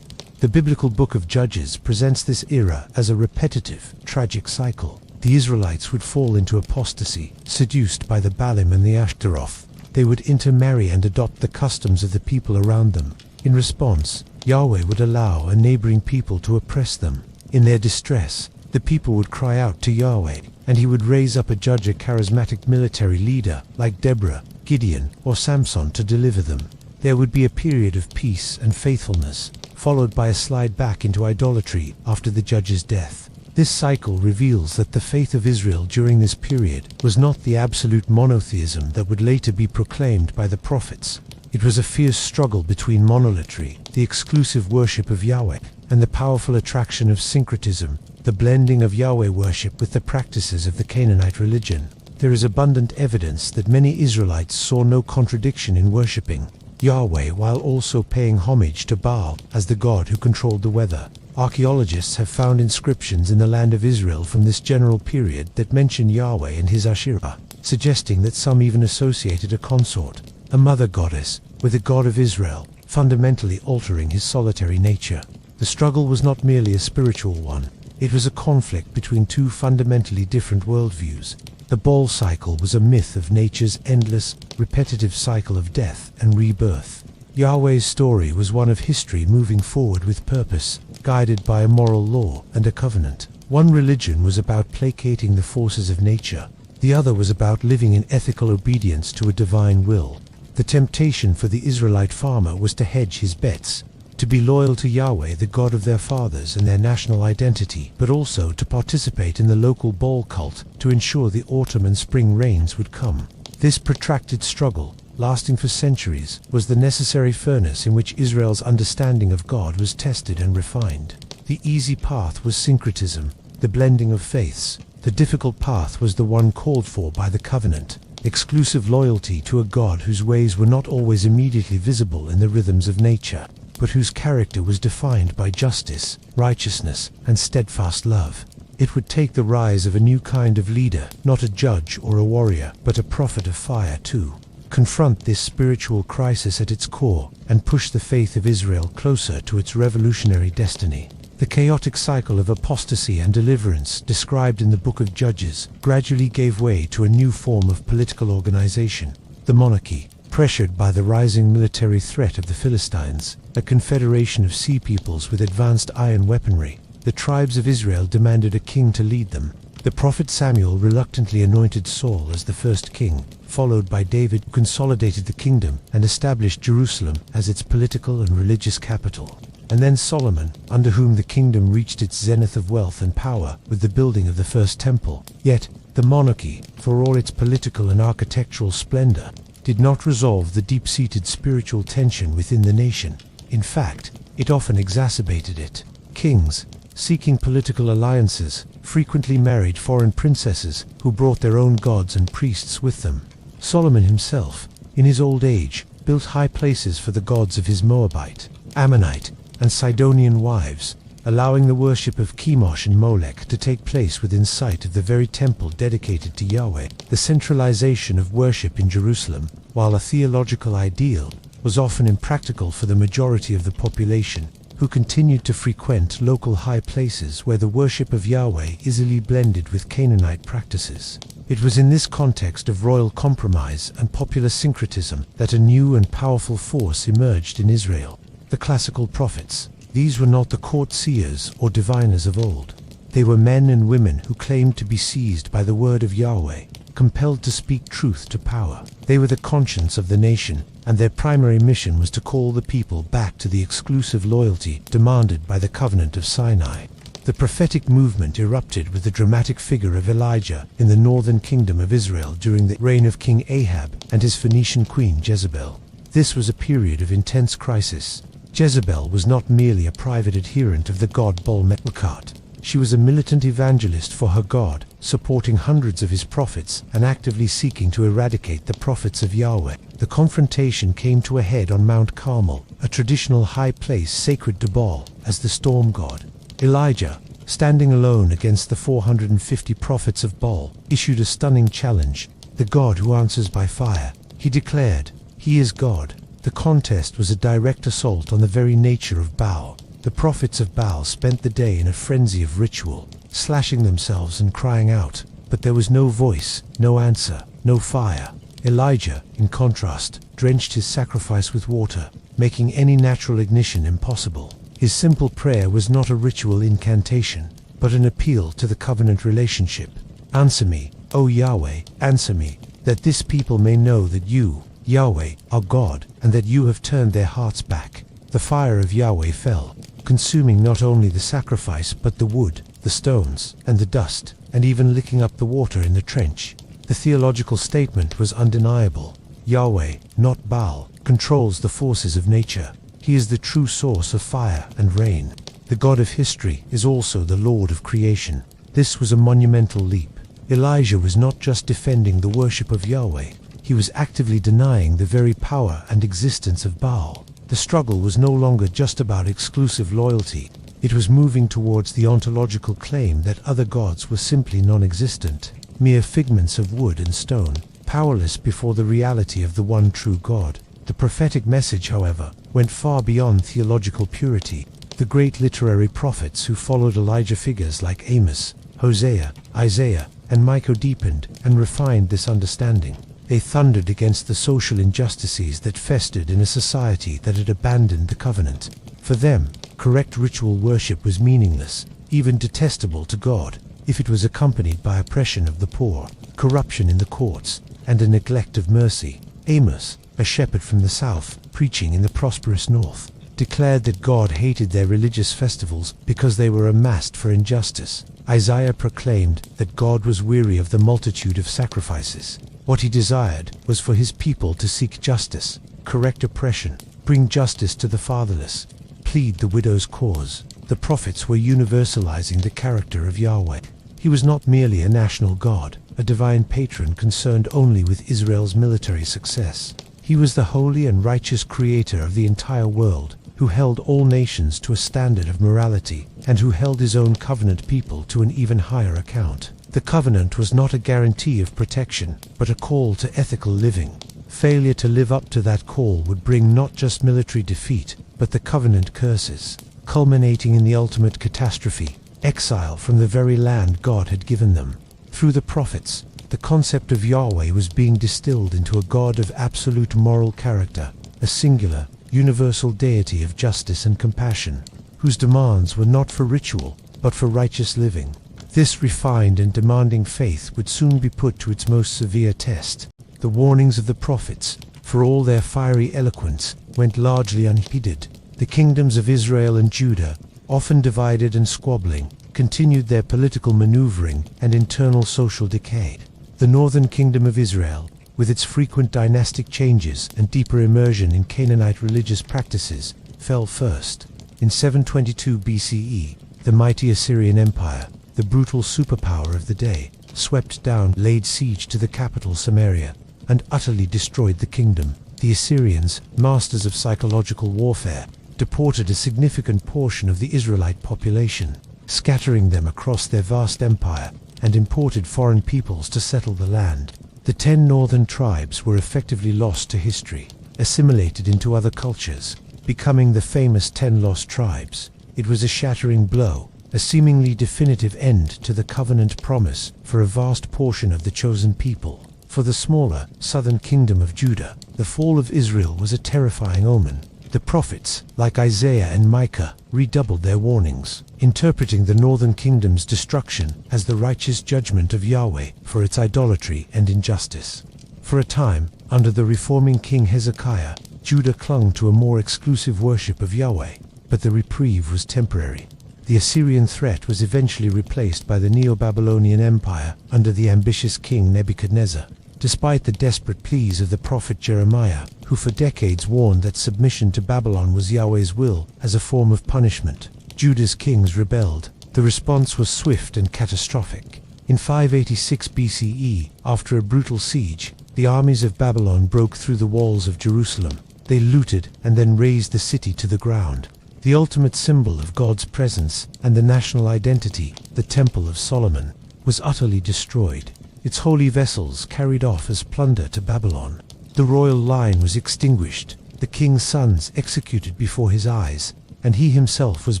S1: The biblical book of Judges presents this era as a repetitive, tragic cycle. The Israelites would fall into apostasy, seduced by the Baalim and the Ashtaroth. They would intermarry and adopt the customs of the people around them. In response, Yahweh would allow a neighboring people to oppress them. In their distress, the people would cry out to Yahweh, and he would raise up a judge, a charismatic military leader like Deborah, Gideon, or Samson to deliver them. There would be a period of peace and faithfulness, followed by a slide back into idolatry after the judge's death. This cycle reveals that the faith of Israel during this period was not the absolute monotheism that would later be proclaimed by the prophets. It was a fierce struggle between monolatry, the exclusive worship of Yahweh, and the powerful attraction of syncretism, the blending of Yahweh worship with the practices of the Canaanite religion. There is abundant evidence that many Israelites saw no contradiction in worshipping Yahweh while also paying homage to Baal as the god who controlled the weather. Archaeologists have found inscriptions in the land of Israel from this general period that mention Yahweh and his Asherah, suggesting that some even associated a consort, a mother goddess, with the God of Israel, fundamentally altering his solitary nature. The struggle was not merely a spiritual one. It was a conflict between two fundamentally different worldviews. The Baal cycle was a myth of nature's endless, repetitive cycle of death and rebirth. Yahweh's story was one of history moving forward with purpose, guided by a moral law and a covenant. One religion was about placating the forces of nature. The other was about living in ethical obedience to a divine will. The temptation for the Israelite farmer was to hedge his bets, to be loyal to Yahweh, the God of their fathers and their national identity, but also to participate in the local Baal cult to ensure the autumn and spring rains would come. This protracted struggle, lasting for centuries, was the necessary furnace in which Israel's understanding of God was tested and refined. The easy path was syncretism, the blending of faiths. The difficult path was the one called for by the covenant, exclusive loyalty to a God whose ways were not always immediately visible in the rhythms of nature, but whose character was defined by justice, righteousness, and steadfast love. It would take the rise of a new kind of leader, not a judge or a warrior, but a prophet of fire to confront this spiritual crisis at its core and push the faith of Israel closer to its revolutionary destiny. The chaotic cycle of apostasy and deliverance described in the Book of Judges gradually gave way to a new form of political organization, the monarchy. Pressured by the rising military threat of the Philistines, a confederation of sea peoples with advanced iron weaponry, the tribes of Israel demanded a king to lead them. The prophet Samuel reluctantly anointed Saul as the first king, followed by David, who consolidated the kingdom and established Jerusalem as its political and religious capital. And then Solomon, under whom the kingdom reached its zenith of wealth and power with the building of the first temple. Yet, the monarchy, for all its political and architectural splendor, did not resolve the deep-seated spiritual tension within the nation. In fact, it often exacerbated it. Kings, seeking political alliances, frequently married foreign princesses who brought their own gods and priests with them. Solomon himself, in his old age, built high places for the gods of his Moabite, Ammonite, and Sidonian wives, allowing the worship of Chemosh and Molech to take place within sight of the very temple dedicated to Yahweh. The centralization of worship in Jerusalem, while a theological ideal, was often impractical for the majority of the population, who continued to frequent local high places where the worship of Yahweh easily blended with Canaanite practices. It was in this context of royal compromise and popular syncretism that a new and powerful force emerged in Israel: the classical prophets. These were not the court seers or diviners of old. They were men and women who claimed to be seized by the word of Yahweh, compelled to speak truth to power. They were the conscience of the nation, and their primary mission was to call the people back to the exclusive loyalty demanded by the covenant of Sinai. The prophetic movement erupted with the dramatic figure of Elijah in the northern kingdom of Israel during the reign of King Ahab and his Phoenician queen Jezebel. This was a period of intense crisis. Jezebel was not merely a private adherent of the god Baal-Mekat. She was a militant evangelist for her god, supporting hundreds of his prophets and actively seeking to eradicate the prophets of Yahweh. The confrontation came to a head on Mount Carmel, a traditional high place sacred to Baal as the storm god. Elijah, standing alone against the 450 prophets of Baal, issued a stunning challenge: the God who answers by fire. He declared, "He is God." The contest was a direct assault on the very nature of Baal. The prophets of Baal spent the day in a frenzy of ritual, slashing themselves and crying out, but there was no voice, no answer, no fire. Elijah, in contrast, drenched his sacrifice with water, making any natural ignition impossible. His simple prayer was not a ritual incantation, but an appeal to the covenant relationship. "Answer me, O Yahweh, answer me, that this people may know that you, Yahweh, are God, and that you have turned their hearts back." The fire of Yahweh fell, consuming not only the sacrifice but the wood, the stones, and the dust, and even licking up the water in the trench. The theological statement was undeniable. Yahweh, not Baal, controls the forces of nature. He is the true source of fire and rain. The God of history is also the Lord of creation. This was a monumental leap. Elijah was not just defending the worship of Yahweh, he was actively denying the very power and existence of Baal. The struggle was no longer just about exclusive loyalty. It was moving towards the ontological claim that other gods were simply non-existent, mere figments of wood and stone, powerless before the reality of the one true God. The prophetic message, however, went far beyond theological purity. The great literary prophets who followed Elijah, figures like Amos, Hosea, Isaiah, and Micah deepened and refined this understanding. They thundered against the social injustices that festered in a society that had abandoned the covenant. For them, correct ritual worship was meaningless, even detestable to God, if it was accompanied by oppression of the poor, corruption in the courts, and a neglect of mercy. Amos, a shepherd from the south, preaching in the prosperous north, declared that God hated their religious festivals because they were a mask for injustice. Isaiah proclaimed that God was weary of the multitude of sacrifices. What he desired was for his people to seek justice, correct oppression, bring justice to the fatherless, plead the widow's cause. The prophets were universalizing the character of Yahweh. He was not merely a national god, a divine patron concerned only with Israel's military success. He was the holy and righteous creator of the entire world, who held all nations to a standard of morality, and who held his own covenant people to an even higher account. The covenant was not a guarantee of protection, but a call to ethical living. Failure to live up to that call would bring not just military defeat, but the covenant curses, culminating in the ultimate catastrophe, exile from the very land God had given them. Through the prophets, the concept of Yahweh was being distilled into a God of absolute moral character, a singular, universal deity of justice and compassion, whose demands were not for ritual, but for righteous living. This refined and demanding faith would soon be put to its most severe test. The warnings of the prophets, for all their fiery eloquence, went largely unheeded. The kingdoms of Israel and Judah, often divided and squabbling, continued their political maneuvering and internal social decay. The northern kingdom of Israel, with its frequent dynastic changes and deeper immersion in Canaanite religious practices, fell first. In 722 BCE, the mighty Assyrian Empire, the brutal superpower of the day, swept down, laid siege to the capital Samaria, and utterly destroyed the kingdom. The Assyrians, masters of psychological warfare, deported a significant portion of the Israelite population, scattering them across their vast empire, and imported foreign peoples to settle the land. The 10 northern tribes were effectively lost to history, assimilated into other cultures, becoming the famous 10 lost tribes. It was a shattering blow, a seemingly definitive end to the covenant promise for a vast portion of the chosen people. For the smaller, southern kingdom of Judah, the fall of Israel was a terrifying omen. The prophets, like Isaiah and Micah, redoubled their warnings, interpreting the northern kingdom's destruction as the righteous judgment of Yahweh for its idolatry and injustice. For a time, under the reforming King Hezekiah, Judah clung to a more exclusive worship of Yahweh, but the reprieve was temporary. The Assyrian threat was eventually replaced by the Neo-Babylonian Empire under the ambitious King Nebuchadnezzar. Despite the desperate pleas of the prophet Jeremiah, who for decades warned that submission to Babylon was Yahweh's will as a form of punishment, Judah's kings rebelled. The response was swift and catastrophic. In 586 BCE, after a brutal siege, the armies of Babylon broke through the walls of Jerusalem. They looted and then razed the city to the ground. The ultimate symbol of God's presence and the national identity, the Temple of Solomon, was utterly destroyed. Its holy vessels carried off as plunder to Babylon. The royal line was extinguished, the king's sons executed before his eyes, and he himself was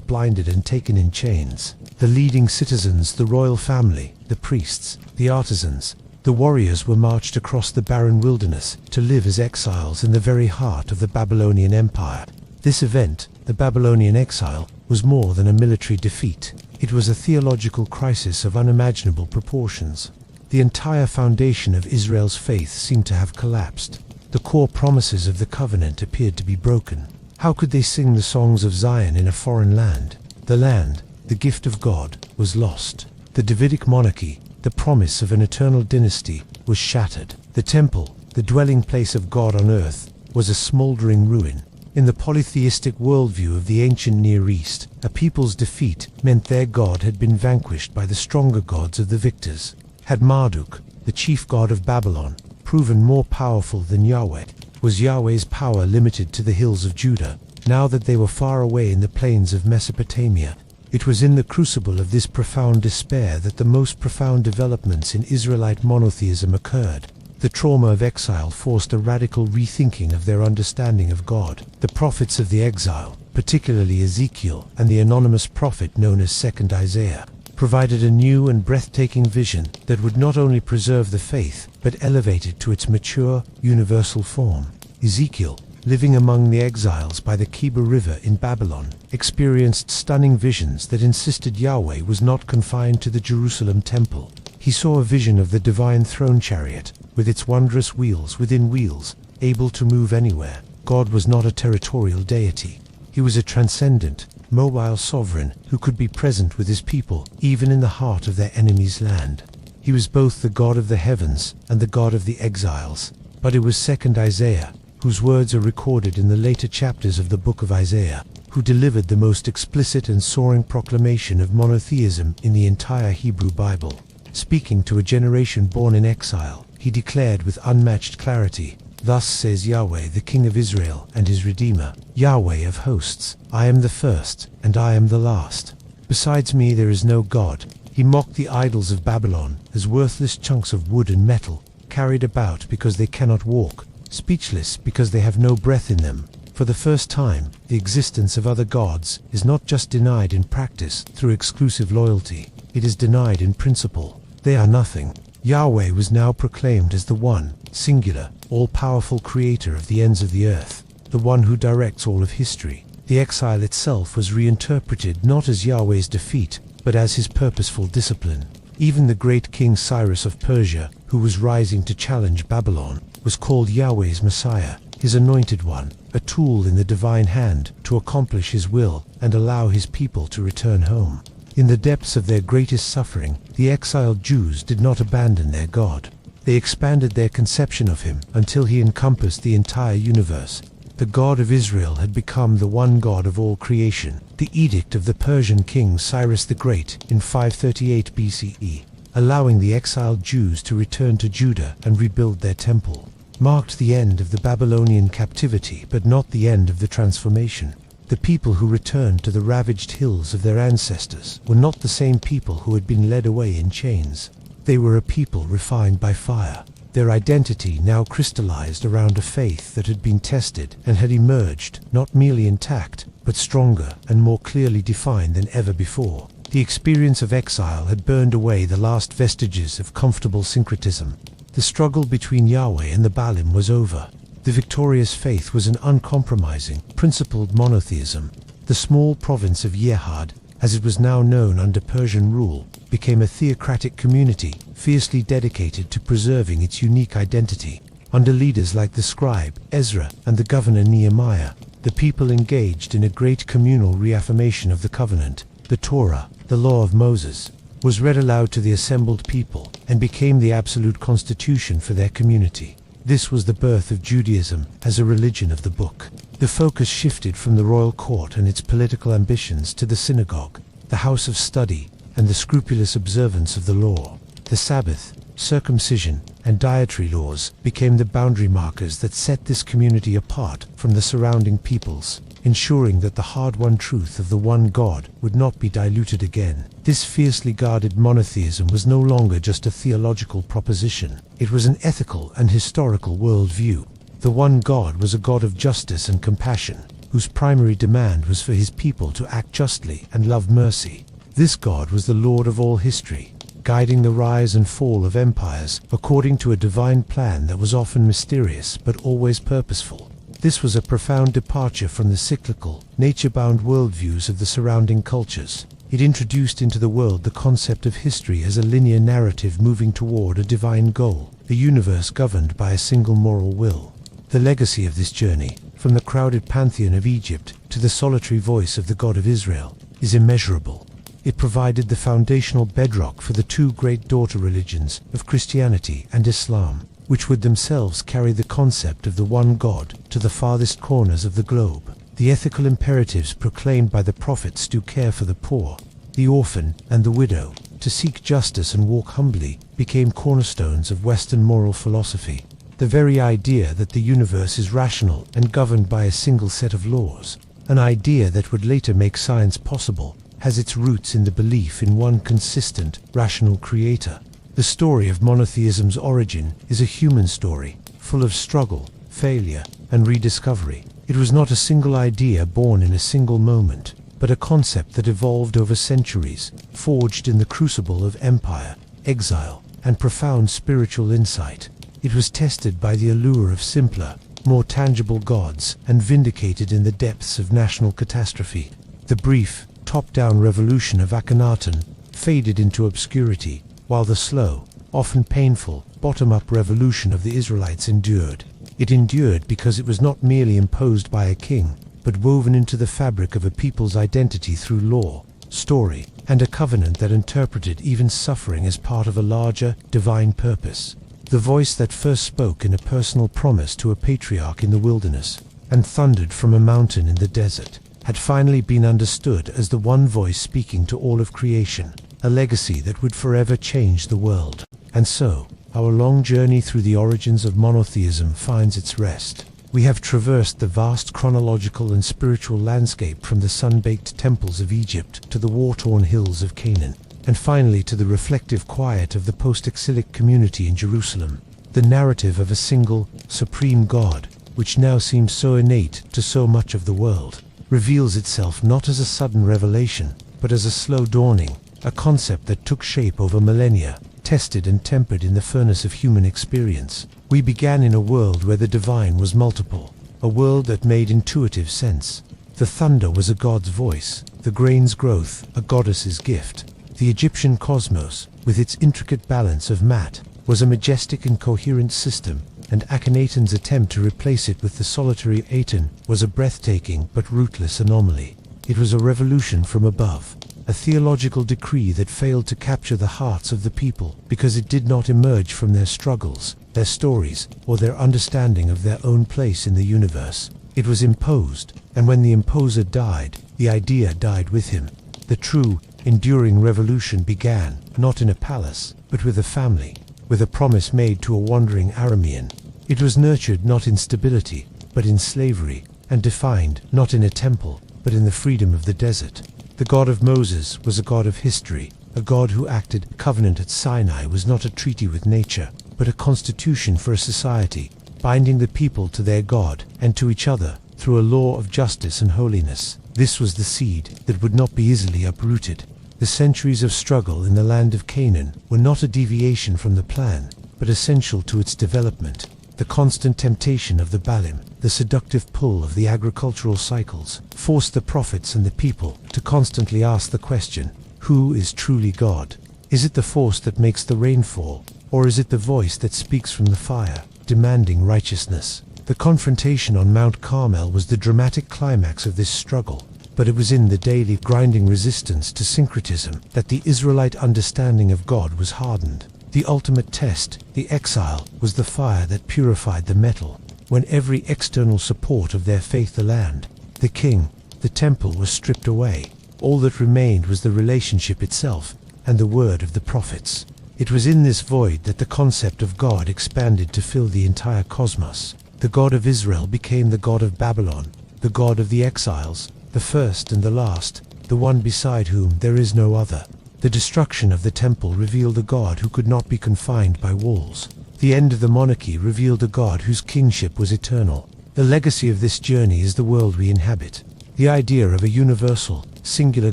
S1: blinded and taken in chains. The leading citizens, the royal family, the priests, the artisans, the warriors were marched across the barren wilderness to live as exiles in the very heart of the Babylonian Empire. This event, the Babylonian exile, was more than a military defeat. It was a theological crisis of unimaginable proportions. The entire foundation of Israel's faith seemed to have collapsed. The core promises of the covenant appeared to be broken. How could they sing the songs of Zion in a foreign land? The land, the gift of God, was lost. The Davidic monarchy, the promise of an eternal dynasty, was shattered. The temple, the dwelling place of God on earth, was a smoldering ruin. In the polytheistic worldview of the ancient Near East, a people's defeat meant their god had been vanquished by the stronger gods of the victors. Had Marduk, the chief god of Babylon, proven more powerful than Yahweh? Was Yahweh's power limited to the hills of Judah, now that they were far away in the plains of Mesopotamia? It was in the crucible of this profound despair that the most profound developments in Israelite monotheism occurred. The trauma of exile forced a radical rethinking of their understanding of God. The prophets of the exile, particularly Ezekiel and the anonymous prophet known as Second Isaiah, provided a new and breathtaking vision that would not only preserve the faith, but elevate it to its mature, universal form. Ezekiel, living among the exiles by the Kiba River in Babylon, experienced stunning visions that insisted Yahweh was not confined to the Jerusalem temple. He saw a vision of the divine throne chariot, with its wondrous wheels within wheels, able to move anywhere. God was not a territorial deity. He was a transcendent, mobile sovereign who could be present with his people, even in the heart of their enemy's land. He was both the God of the heavens and the God of the exiles. But it was second Isaiah, whose words are recorded in the later chapters of the book of Isaiah, who delivered the most explicit and soaring proclamation of monotheism in the entire Hebrew Bible. Speaking to a generation born in exile, he declared with unmatched clarity, "Thus says Yahweh, the King of Israel and his Redeemer, Yahweh of hosts, I am the first, and I am the last. Besides me there is no God." He mocked the idols of Babylon as worthless chunks of wood and metal, carried about because they cannot walk, speechless because they have no breath in them. For the first time, the existence of other gods is not just denied in practice through exclusive loyalty, it is denied in principle. They are nothing. Yahweh was now proclaimed as the one, singular, all-powerful creator of the ends of the earth, the one who directs all of history. The exile itself was reinterpreted not as Yahweh's defeat, but as his purposeful discipline. Even the great King Cyrus of Persia, who was rising to challenge Babylon, was called Yahweh's Messiah, his anointed one, a tool in the divine hand to accomplish his will and allow his people to return home. In the depths of their greatest suffering, the exiled Jews did not abandon their God. They expanded their conception of him until he encompassed the entire universe. The God of Israel had become the one God of all creation. The edict of the Persian king Cyrus the Great in 538 BCE, allowing the exiled Jews to return to Judah and rebuild their temple, marked the end of the Babylonian captivity, but not the end of the transformation. The people who returned to the ravaged hills of their ancestors were not the same people who had been led away in chains. They were a people refined by fire. Their identity now crystallized around a faith that had been tested and had emerged, not merely intact, but stronger and more clearly defined than ever before. The experience of exile had burned away the last vestiges of comfortable syncretism. The struggle between Yahweh and the Baalim was over. The victorious faith was an uncompromising, principled monotheism. The small province of Yehud, as it was now known under Persian rule, became a theocratic community, fiercely dedicated to preserving its unique identity. Under leaders like the scribe, Ezra, and the governor Nehemiah, the people engaged in a great communal reaffirmation of the covenant. The Torah, the law of Moses, was read aloud to the assembled people and became the absolute constitution for their community. This was the birth of Judaism as a religion of the book. The focus shifted from the royal court and its political ambitions to the synagogue, the house of study, and the scrupulous observance of the law. The Sabbath, circumcision, and dietary laws became the boundary markers that set this community apart from the surrounding peoples, ensuring that the hard-won truth of the one God would not be diluted again. This fiercely guarded monotheism was no longer just a theological proposition. It was an ethical and historical worldview. The one God was a God of justice and compassion, whose primary demand was for his people to act justly and love mercy. This God was the Lord of all history, guiding the rise and fall of empires according to a divine plan that was often mysterious but always purposeful. This was a profound departure from the cyclical, nature-bound worldviews of the surrounding cultures. It introduced into the world the concept of history as a linear narrative moving toward a divine goal, a universe governed by a single moral will. The legacy of this journey, from the crowded pantheon of Egypt to the solitary voice of the God of Israel, is immeasurable. It provided the foundational bedrock for the two great daughter religions of Christianity and Islam, which would themselves carry the concept of the one God to the farthest corners of the globe. The ethical imperatives proclaimed by the prophets to care for the poor, the orphan, and the widow, to seek justice and walk humbly, became cornerstones of Western moral philosophy. The very idea that the universe is rational and governed by a single set of laws, an idea that would later make science possible, has its roots in the belief in one consistent, rational creator. The story of monotheism's origin is a human story, full of struggle, failure, and rediscovery. It was not a single idea born in a single moment. but a concept that evolved over centuries, forged in the crucible of empire, exile, and profound spiritual insight. It was tested by the allure of simpler, more tangible gods, and vindicated in the depths of national catastrophe. The brief, top-down revolution of Akhenaten faded into obscurity, while the slow, often painful, bottom-up revolution of the Israelites endured. It endured because it was not merely imposed by a king, but woven into the fabric of a people's identity through law, story, and a covenant that interpreted even suffering as part of a larger, divine purpose. The voice that first spoke in a personal promise to a patriarch in the wilderness, and thundered from a mountain in the desert, had finally been understood as the one voice speaking to all of creation, a legacy that would forever change the world. And so, our long journey through the origins of monotheism finds its rest. We have traversed the vast chronological and spiritual landscape from the sun-baked temples of Egypt to the war-torn hills of Canaan, and finally to the reflective quiet of the post-exilic community in Jerusalem. The narrative of a single, supreme God, which now seems so innate to so much of the world, reveals itself not as a sudden revelation, but as a slow dawning, a concept that took shape over millennia, tested and tempered in the furnace of human experience. We began in a world where the divine was multiple, a world that made intuitive sense. The thunder was a god's voice, the grain's growth a goddess's gift. The Egyptian cosmos, with its intricate balance of mat, was a majestic and coherent system, and Akhenaten's attempt to replace it with the solitary Aten was a breathtaking but rootless anomaly. It was a revolution from above, a theological decree that failed to capture the hearts of the people because it did not emerge from their struggles, their stories, or their understanding of their own place in the universe. It was imposed, and when the imposer died, the idea died with him. The true, enduring revolution began, not in a palace, but with a family, with a promise made to a wandering Aramean. It was nurtured not in stability, but in slavery, and defined not in a temple, but in the freedom of the desert. The God of Moses was a God of history. A God who acted covenant at Sinai was not a treaty with nature, but a constitution for a society, binding the people to their God and to each other through a law of justice and holiness. This was the seed that would not be easily uprooted. The centuries of struggle in the land of Canaan were not a deviation from the plan, but essential to its development. The constant temptation of the Baalim, the seductive pull of the agricultural cycles, forced the prophets and the people to constantly ask the question, who is truly God? Is it the force that makes the rain fall, or is it the voice that speaks from the fire, demanding righteousness? The confrontation on Mount Carmel was the dramatic climax of this struggle, but it was in the daily grinding resistance to syncretism that the Israelite understanding of God was hardened. The ultimate test, the exile, was the fire that purified the metal. When every external support of their faith, the land, the king, the temple, was stripped away, all that remained was the relationship itself and the word of the prophets. It was in this void that the concept of God expanded to fill the entire cosmos. The God of Israel became the God of Babylon, the God of the exiles, the first and the last, the one beside whom there is no other. The destruction of the temple revealed a God who could not be confined by walls. The end of the monarchy revealed a God whose kingship was eternal. The legacy of this journey is the world we inhabit. The idea of a universal, singular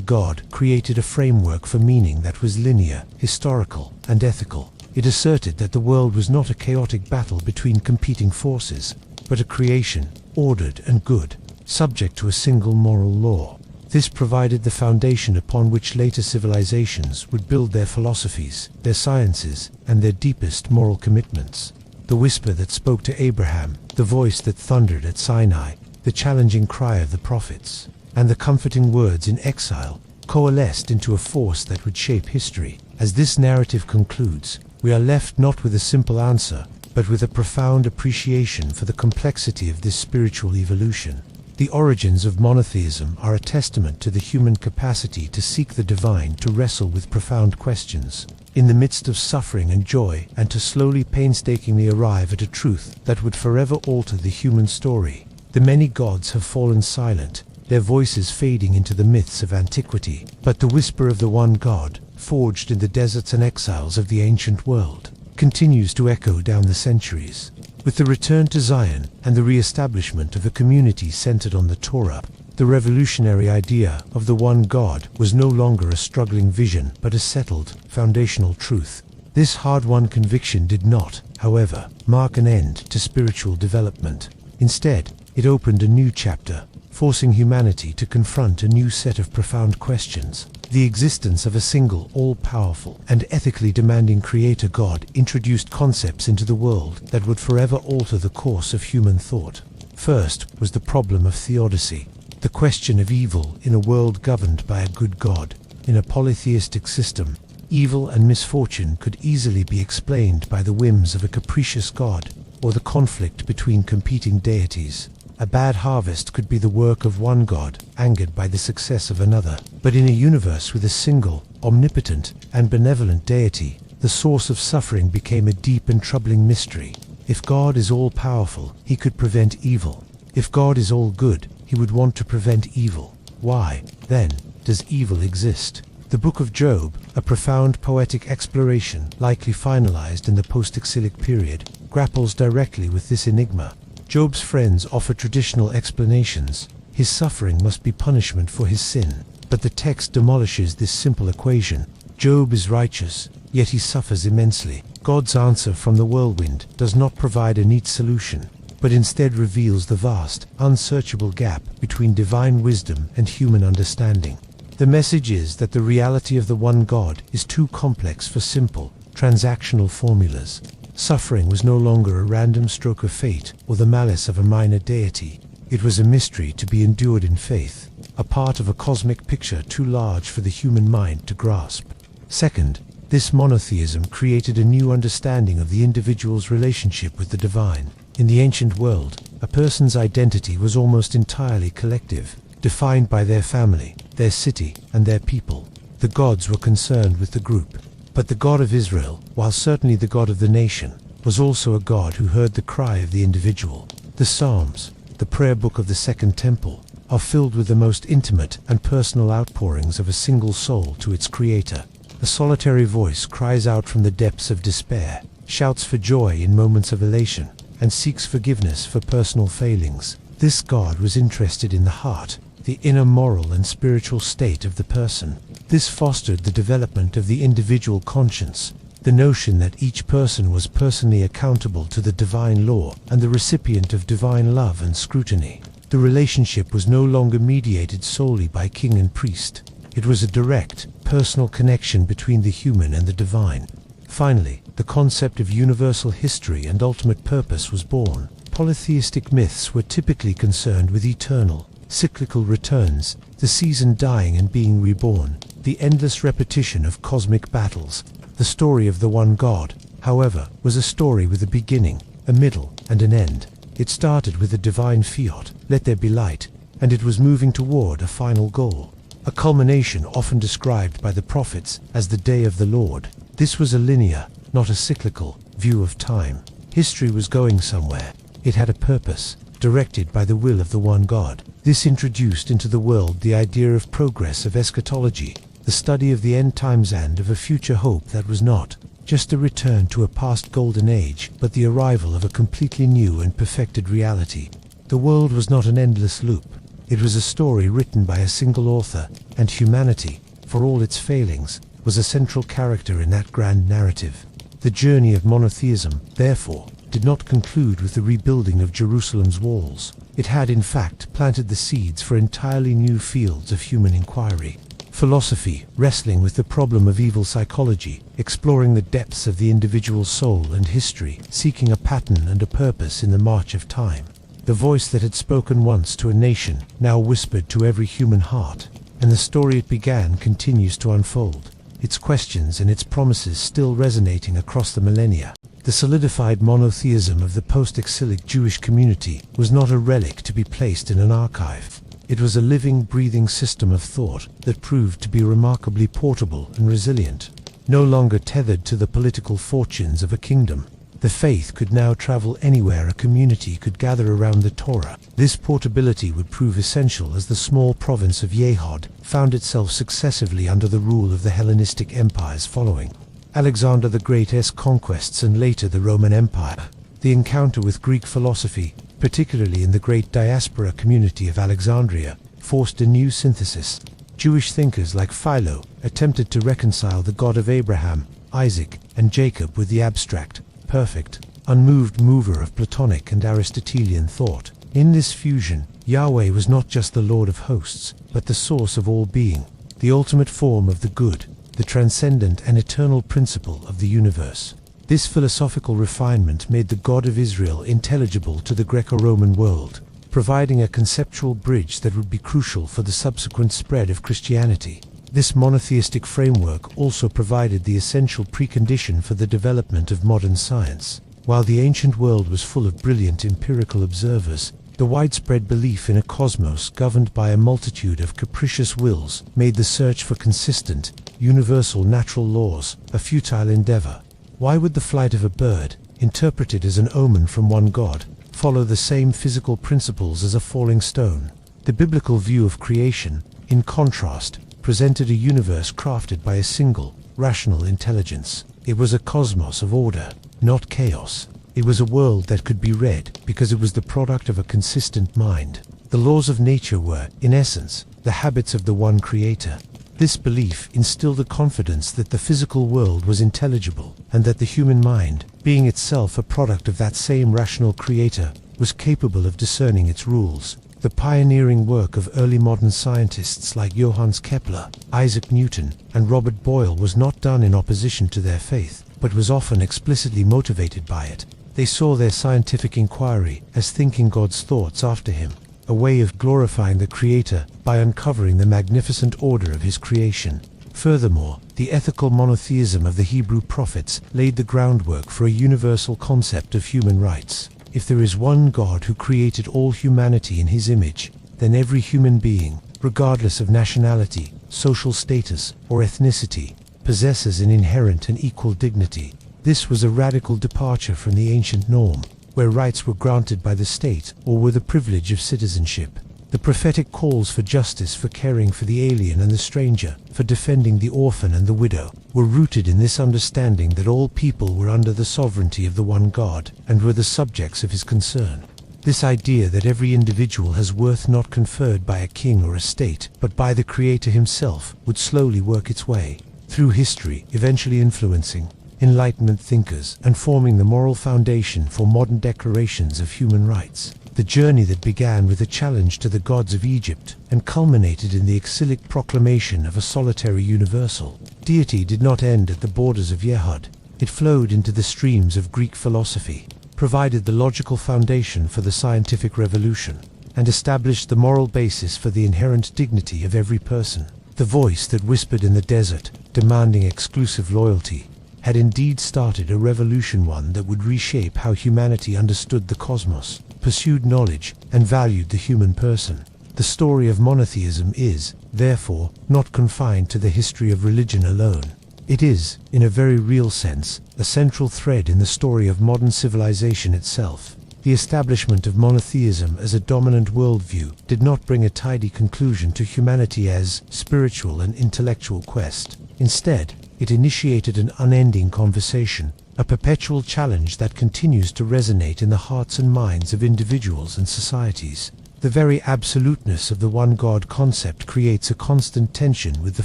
S1: God created a framework for meaning that was linear, historical, and ethical. It asserted that the world was not a chaotic battle between competing forces, but a creation, ordered and good, subject to a single moral law. This provided the foundation upon which later civilizations would build their philosophies, their sciences, and their deepest moral commitments. The whisper that spoke to Abraham, the voice that thundered at Sinai, the challenging cry of the prophets, and the comforting words in exile coalesced into a force that would shape history. As this narrative concludes, we are left not with a simple answer, but with a profound appreciation for the complexity of this spiritual evolution. The origins of monotheism are a testament to the human capacity to seek the divine, to wrestle with profound questions in the midst of suffering and joy, and to slowly, painstakingly arrive at a truth that would forever alter the human story. The many gods have fallen silent, their voices fading into the myths of antiquity, but the whisper of the one God, forged in the deserts and exiles of the ancient world, continues to echo down the centuries. With the return to Zion and the re-establishment of a community centered on the Torah, The revolutionary idea of the one God was no longer a struggling vision, but a settled, foundational truth. This hard-won conviction did not, however, mark an end to spiritual development. Instead, it opened a new chapter, forcing humanity to confront a new set of profound questions. The existence of a single, all-powerful, and ethically demanding creator God introduced concepts into the world that would forever alter the course of human thought. First was the problem of theodicy, the question of evil in a world governed by a good God. In a polytheistic system, evil and misfortune could easily be explained by the whims of a capricious God or the conflict between competing deities. A bad harvest could be the work of one God, angered by the success of another. But in a universe with a single, omnipotent, and benevolent deity, the source of suffering became a deep and troubling mystery. If God is all-powerful, he could prevent evil. If God is all-good, he would want to prevent evil. Why, then, does evil exist? The Book of Job, a profound poetic exploration likely finalized in the post-exilic period, grapples directly with this enigma. Job's friends offer traditional explanations. His suffering must be punishment for his sin. But the text demolishes this simple equation. Job is righteous, yet he suffers immensely. God's answer from the whirlwind does not provide a neat solution, but instead reveals the vast, unsearchable gap between divine wisdom and human understanding. The message is that the reality of the one God is too complex for simple, transactional formulas. Suffering was no longer a random stroke of fate or the malice of a minor deity. It was a mystery to be endured in faith, a part of a cosmic picture too large for the human mind to grasp. Second, this monotheism created a new understanding of the individual's relationship with the divine. In the ancient world, a person's identity was almost entirely collective, defined by their family, their city, and their people. The gods were concerned with the group. But the God of Israel, while certainly the God of the nation, was also a God who heard the cry of the individual. The Psalms, the prayer book of the Second Temple, are filled with the most intimate and personal outpourings of a single soul to its creator. A solitary voice cries out from the depths of despair, shouts for joy in moments of elation, and seeks forgiveness for personal failings. This God was interested in the heart, the inner moral and spiritual state of the person. This fostered the development of the individual conscience, the notion that each person was personally accountable to the divine law and the recipient of divine love and scrutiny. The relationship was no longer mediated solely by king and priest. It was a direct, personal connection between the human and the divine. Finally, the concept of universal history and ultimate purpose was born. Polytheistic myths were typically concerned with eternal, cyclical returns, the season dying and being reborn, the endless repetition of cosmic battles. The story of the one God, however, was a story with a beginning, a middle, and an end. It started with a divine fiat, "Let there be light," and it was moving toward a final goal, a culmination often described by the prophets as the day of the Lord. This was a linear, not a cyclical, view of time. History was going somewhere. It had a purpose, directed by the will of the one God. This introduced into the world the idea of progress, of eschatology, the study of the end times and of a future hope that was not just a return to a past golden age, but the arrival of a completely new and perfected reality. The world was not an endless loop. It was a story written by a single author, and humanity, for all its failings, was a central character in that grand narrative. The journey of monotheism, therefore, did not conclude with the rebuilding of Jerusalem's walls. It had in fact planted the seeds for entirely new fields of human inquiry. Philosophy, wrestling with the problem of evil psychology, exploring the depths of the individual soul and history, seeking a pattern and a purpose in the march of time. The voice that had spoken once to a nation now whispered to every human heart, and the story it began continues to unfold, its questions and its promises still resonating across the millennia. The solidified monotheism of the post-exilic Jewish community was not a relic to be placed in an archive. It was a living, breathing system of thought that proved to be remarkably portable and resilient. No longer tethered to the political fortunes of a kingdom, the faith could now travel anywhere a community could gather around the Torah. This portability would prove essential as the small province of Yehud found itself successively under the rule of the Hellenistic empires following Alexander the Great's conquests and later the Roman Empire. The encounter with Greek philosophy, particularly in the great diaspora community of Alexandria, forced a new synthesis. Jewish thinkers like Philo attempted to reconcile the God of Abraham, Isaac, and Jacob with the abstract, perfect, unmoved mover of Platonic and Aristotelian thought. In this fusion, Yahweh was not just the Lord of hosts, but the source of all being, the ultimate form of the good, the transcendent and eternal principle of the universe. This philosophical refinement made the God of Israel intelligible to the Greco-Roman world, providing a conceptual bridge that would be crucial for the subsequent spread of Christianity. This monotheistic framework also provided the essential precondition for the development of modern science. While the ancient world was full of brilliant empirical observers, the widespread belief in a cosmos governed by a multitude of capricious wills made the search for consistent, universal natural laws a futile endeavor. Why would the flight of a bird, interpreted as an omen from one god, follow the same physical principles as a falling stone? The biblical view of creation, in contrast, presented a universe crafted by a single, rational intelligence. It was a cosmos of order, not chaos. It was a world that could be read because it was the product of a consistent mind. The laws of nature were, in essence, the habits of the one creator. This belief instilled a confidence that the physical world was intelligible, and that the human mind, being itself a product of that same rational creator, was capable of discerning its rules. The pioneering work of early modern scientists like Johannes Kepler, Isaac Newton, and Robert Boyle was not done in opposition to their faith, but was often explicitly motivated by it. They saw their scientific inquiry as thinking God's thoughts after him, a way of glorifying the Creator by uncovering the magnificent order of his creation. Furthermore, the ethical monotheism of the Hebrew prophets laid the groundwork for a universal concept of human rights. If there is one God who created all humanity in his image, then every human being, regardless of nationality, social status, or ethnicity, possesses an inherent and equal dignity. This was a radical departure from the ancient norm, where rights were granted by the state or were the privilege of citizenship. The prophetic calls for justice, for caring for the alien and the stranger, for defending the orphan and the widow, were rooted in this understanding that all people were under the sovereignty of the one God and were the subjects of his concern. This idea that every individual has worth not conferred by a king or a state, but by the Creator himself, would slowly work its way through history, eventually influencing Enlightenment thinkers and forming the moral foundation for modern declarations of human rights. The journey that began with a challenge to the gods of Egypt and culminated in the exilic proclamation of a solitary universal deity did not end at the borders of Yehud. It flowed into the streams of Greek philosophy, provided the logical foundation for the scientific revolution, and established the moral basis for the inherent dignity of every person. The voice that whispered in the desert, demanding exclusive loyalty, had indeed started a revolution, one that would reshape how humanity understood the cosmos, pursued knowledge, and valued the human person. The story of monotheism is, therefore, not confined to the history of religion alone. It is, in a very real sense, a central thread in the story of modern civilization itself. The establishment of monotheism as a dominant worldview did not bring a tidy conclusion to humanity as spiritual and intellectual quest. Instead, it initiated an unending conversation, a perpetual challenge that continues to resonate in the hearts and minds of individuals and societies. The very absoluteness of the one God concept creates a constant tension with the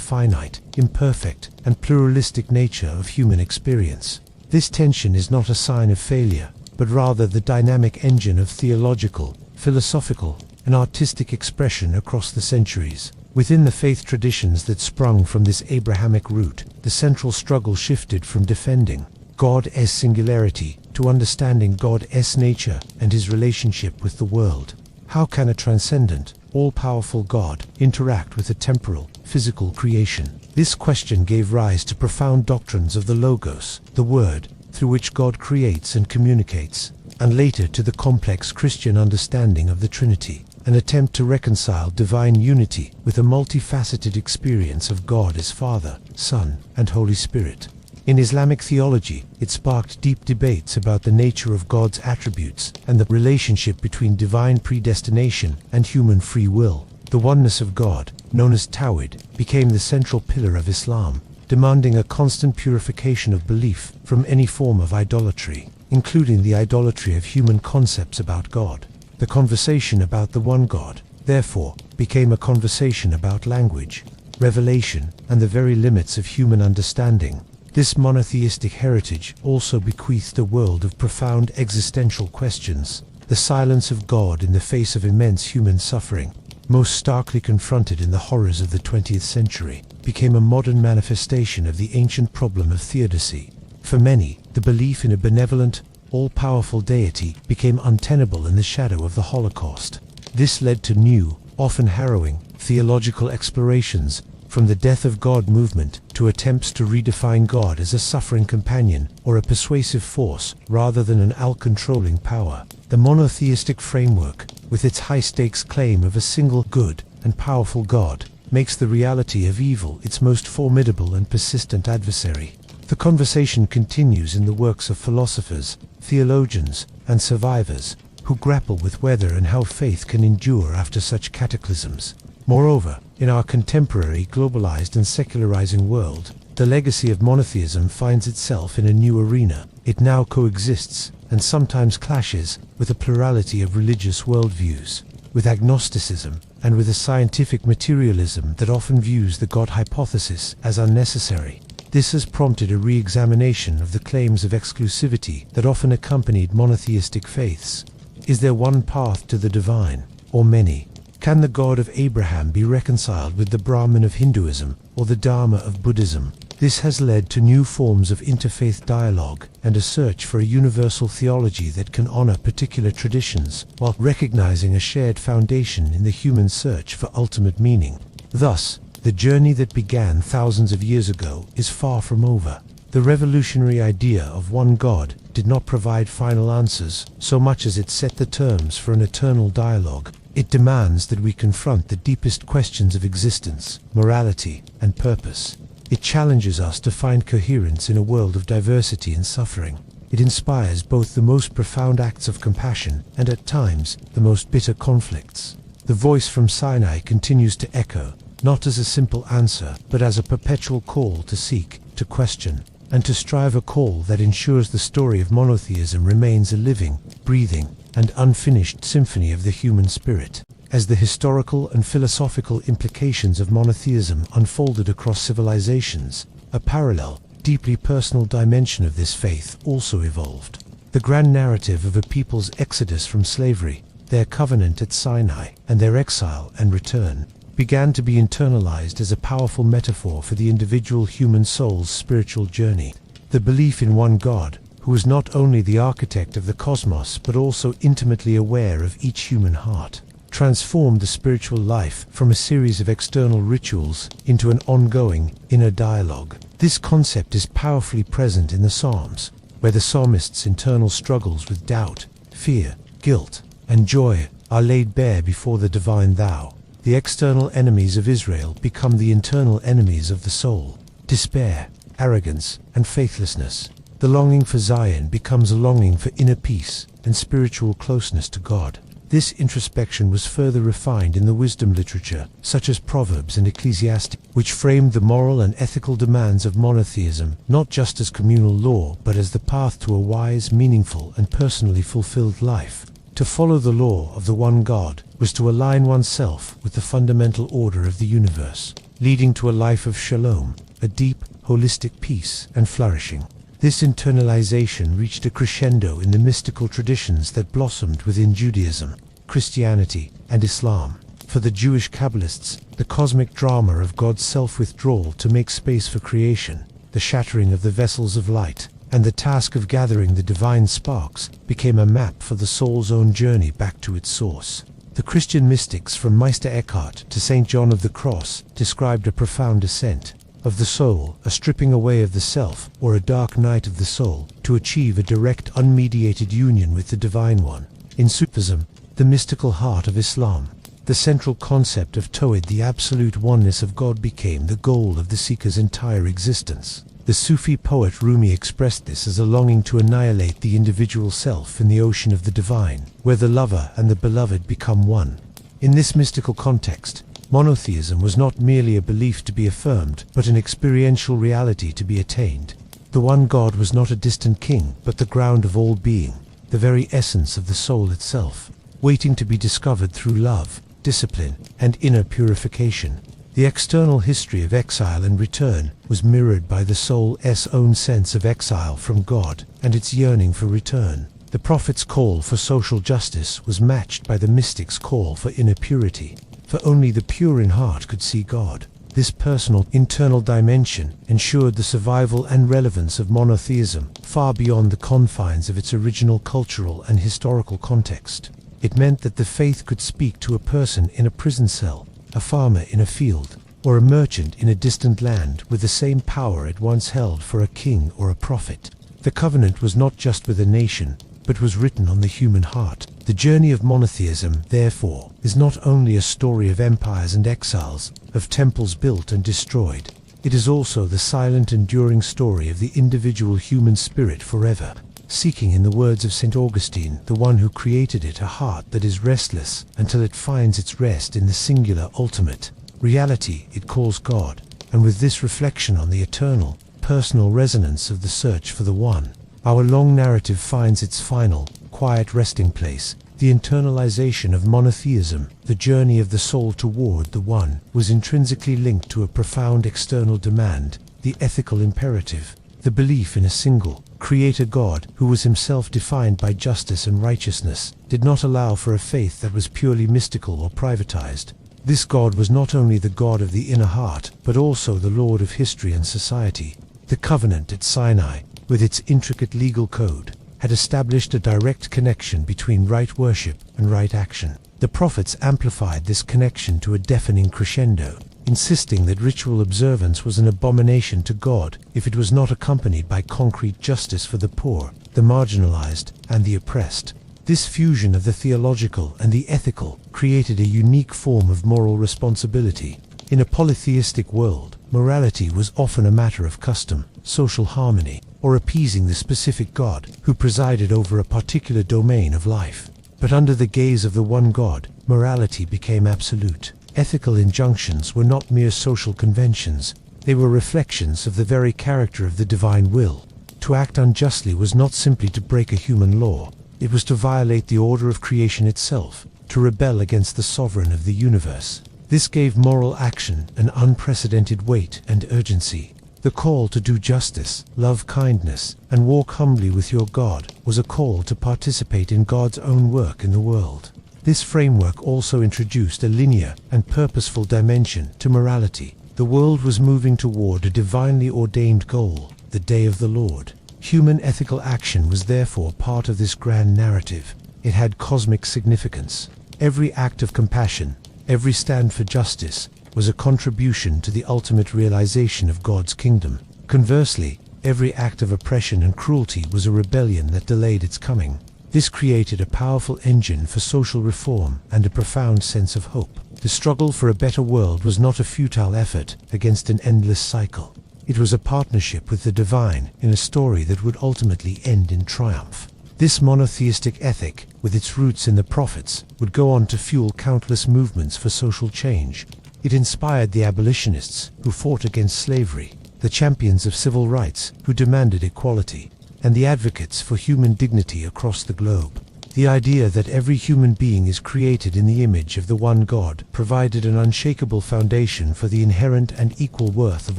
S1: finite, imperfect, and pluralistic nature of human experience. This tension is not a sign of failure, but rather the dynamic engine of theological, philosophical, and artistic expression across the centuries. Within the faith traditions that sprung from this Abrahamic root, the central struggle shifted from defending God's singularity to understanding God's nature and his relationship with the world. How can a transcendent, all-powerful God interact with a temporal, physical creation? This question gave rise to profound doctrines of the Logos, the Word, through which God creates and communicates, and later to the complex Christian understanding of the Trinity, an attempt to reconcile divine unity with a multifaceted experience of God as Father, Son, and Holy Spirit. In Islamic theology, it sparked deep debates about the nature of God's attributes and the relationship between divine predestination and human free will. The oneness of God, known as Tawhid, became the central pillar of Islam, demanding a constant purification of belief from any form of idolatry, including the idolatry of human concepts about God. The conversation about the one God, therefore, became a conversation about language, revelation, and the very limits of human understanding. This monotheistic heritage also bequeathed a world of profound existential questions. The silence of God in the face of immense human suffering, most starkly confronted in the horrors of the 20th century, became a modern manifestation of the ancient problem of theodicy. For many, the belief in a benevolent, all-powerful deity became untenable in the shadow of the Holocaust. This led to new, often harrowing, theological explorations, from the Death of God movement to attempts to redefine God as a suffering companion or a persuasive force rather than an all-controlling power. The monotheistic framework, with its high-stakes claim of a single good and powerful God, makes the reality of evil its most formidable and persistent adversary. The conversation continues in the works of philosophers, theologians, and survivors, who grapple with whether and how faith can endure after such cataclysms. Moreover, in our contemporary globalized and secularizing world, the legacy of monotheism finds itself in a new arena. It now coexists, and sometimes clashes, with a plurality of religious worldviews, with agnosticism, and with a scientific materialism that often views the God hypothesis as unnecessary. This has prompted a re-examination of the claims of exclusivity that often accompanied monotheistic faiths. Is there one path to the divine, or many? Can the God of Abraham be reconciled with the Brahman of Hinduism, or the Dharma of Buddhism? This has led to new forms of interfaith dialogue and a search for a universal theology that can honor particular traditions while recognizing a shared foundation in the human search for ultimate meaning. Thus, the journey that began thousands of years ago is far from over. The revolutionary idea of one God did not provide final answers so much as it set the terms for an eternal dialogue. It demands that we confront the deepest questions of existence, morality, and purpose. It challenges us to find coherence in a world of diversity and suffering. It inspires both the most profound acts of compassion and, at times, the most bitter conflicts. The voice from Sinai continues to echo, not as a simple answer, but as a perpetual call to seek, to question, and to strive, a call that ensures the story of monotheism remains a living, breathing, and unfinished symphony of the human spirit. As the historical and philosophical implications of monotheism unfolded across civilizations, a parallel, deeply personal dimension of this faith also evolved. The grand narrative of a people's exodus from slavery, their covenant at Sinai, and their exile and return, began to be internalized as a powerful metaphor for the individual human soul's spiritual journey. The belief in one God, who is not only the architect of the cosmos but also intimately aware of each human heart, transformed the spiritual life from a series of external rituals into an ongoing inner dialogue. This concept is powerfully present in the Psalms, where the psalmist's internal struggles with doubt, fear, guilt, and joy are laid bare before the divine Thou. The external enemies of Israel become the internal enemies of the soul. Despair, arrogance, and faithlessness. The longing for Zion becomes a longing for inner peace and spiritual closeness to God. This introspection was further refined in the wisdom literature, such as Proverbs and Ecclesiastes, which framed the moral and ethical demands of monotheism not just as communal law, but as the path to a wise, meaningful, and personally fulfilled life. To follow the law of the one God was to align oneself with the fundamental order of the universe, leading to a life of shalom, a deep, holistic peace and flourishing. This internalization reached a crescendo in the mystical traditions that blossomed within Judaism, Christianity, and Islam. For the Jewish Kabbalists, the cosmic drama of God's self-withdrawal to make space for creation, the shattering of the vessels of light, and the task of gathering the divine sparks became a map for the soul's own journey back to its source. The Christian mystics from Meister Eckhart to St. John of the Cross described a profound ascent of the soul, a stripping away of the self, or a dark night of the soul, to achieve a direct, unmediated union with the Divine One. In Sufism, the mystical heart of Islam, the central concept of Tawhid, the absolute oneness of God, became the goal of the seeker's entire existence. The Sufi poet Rumi expressed this as a longing to annihilate the individual self in the ocean of the divine, where the lover and the beloved become one. In this mystical context, monotheism was not merely a belief to be affirmed, but an experiential reality to be attained. The one God was not a distant king, but the ground of all being, the very essence of the soul itself, waiting to be discovered through love, discipline, and inner purification. The external history of exile and return was mirrored by the soul's own sense of exile from God and its yearning for return. The prophet's call for social justice was matched by the mystic's call for inner purity, for only the pure in heart could see God. This personal, internal dimension ensured the survival and relevance of monotheism far beyond the confines of its original cultural and historical context. It meant that the faith could speak to a person in a prison cell, a farmer in a field, or a merchant in a distant land with the same power it once held for a king or a prophet. The covenant was not just with a nation, but was written on the human heart. The journey of monotheism, therefore, is not only a story of empires and exiles, of temples built and destroyed. It is also the silent, enduring story of the individual human spirit forever, seeking, in the words of St. Augustine, the one who created it, a heart that is restless until it finds its rest in the singular ultimate reality it calls God. And with this reflection on the eternal, personal resonance of the search for the one, our long narrative finds its final, quiet resting place. The internalization of monotheism, the journey of the soul toward the one, was intrinsically linked to a profound external demand, the ethical imperative, the belief in a single, creator God who was himself defined by justice and righteousness, did not allow for a faith that was purely mystical or privatized. This God was not only the God of the inner heart, but also the Lord of history and society. The covenant at Sinai, with its intricate legal code, had established a direct connection between right worship and right action. The prophets amplified this connection to a deafening crescendo, insisting that ritual observance was an abomination to God if it was not accompanied by concrete justice for the poor, the marginalized, and the oppressed. This fusion of the theological and the ethical created a unique form of moral responsibility. In a polytheistic world, morality was often a matter of custom, social harmony, or appeasing the specific God who presided over a particular domain of life. But under the gaze of the one God, morality became absolute. Ethical injunctions were not mere social conventions, they were reflections of the very character of the divine will. To act unjustly was not simply to break a human law, it was to violate the order of creation itself, to rebel against the sovereign of the universe. This gave moral action an unprecedented weight and urgency. The call to do justice, love kindness, and walk humbly with your God was a call to participate in God's own work in the world. This framework also introduced a linear and purposeful dimension to morality. The world was moving toward a divinely ordained goal, the day of the Lord. Human ethical action was therefore part of this grand narrative. It had cosmic significance. Every act of compassion, every stand for justice, was a contribution to the ultimate realization of God's kingdom. Conversely, every act of oppression and cruelty was a rebellion that delayed its coming. This created a powerful engine for social reform and a profound sense of hope. The struggle for a better world was not a futile effort against an endless cycle. It was a partnership with the divine in a story that would ultimately end in triumph. This monotheistic ethic, with its roots in the prophets, would go on to fuel countless movements for social change. It inspired the abolitionists who fought against slavery, the champions of civil rights who demanded equality, and the advocates for human dignity across the globe. The idea that every human being is created in the image of the one God provided an unshakable foundation for the inherent and equal worth of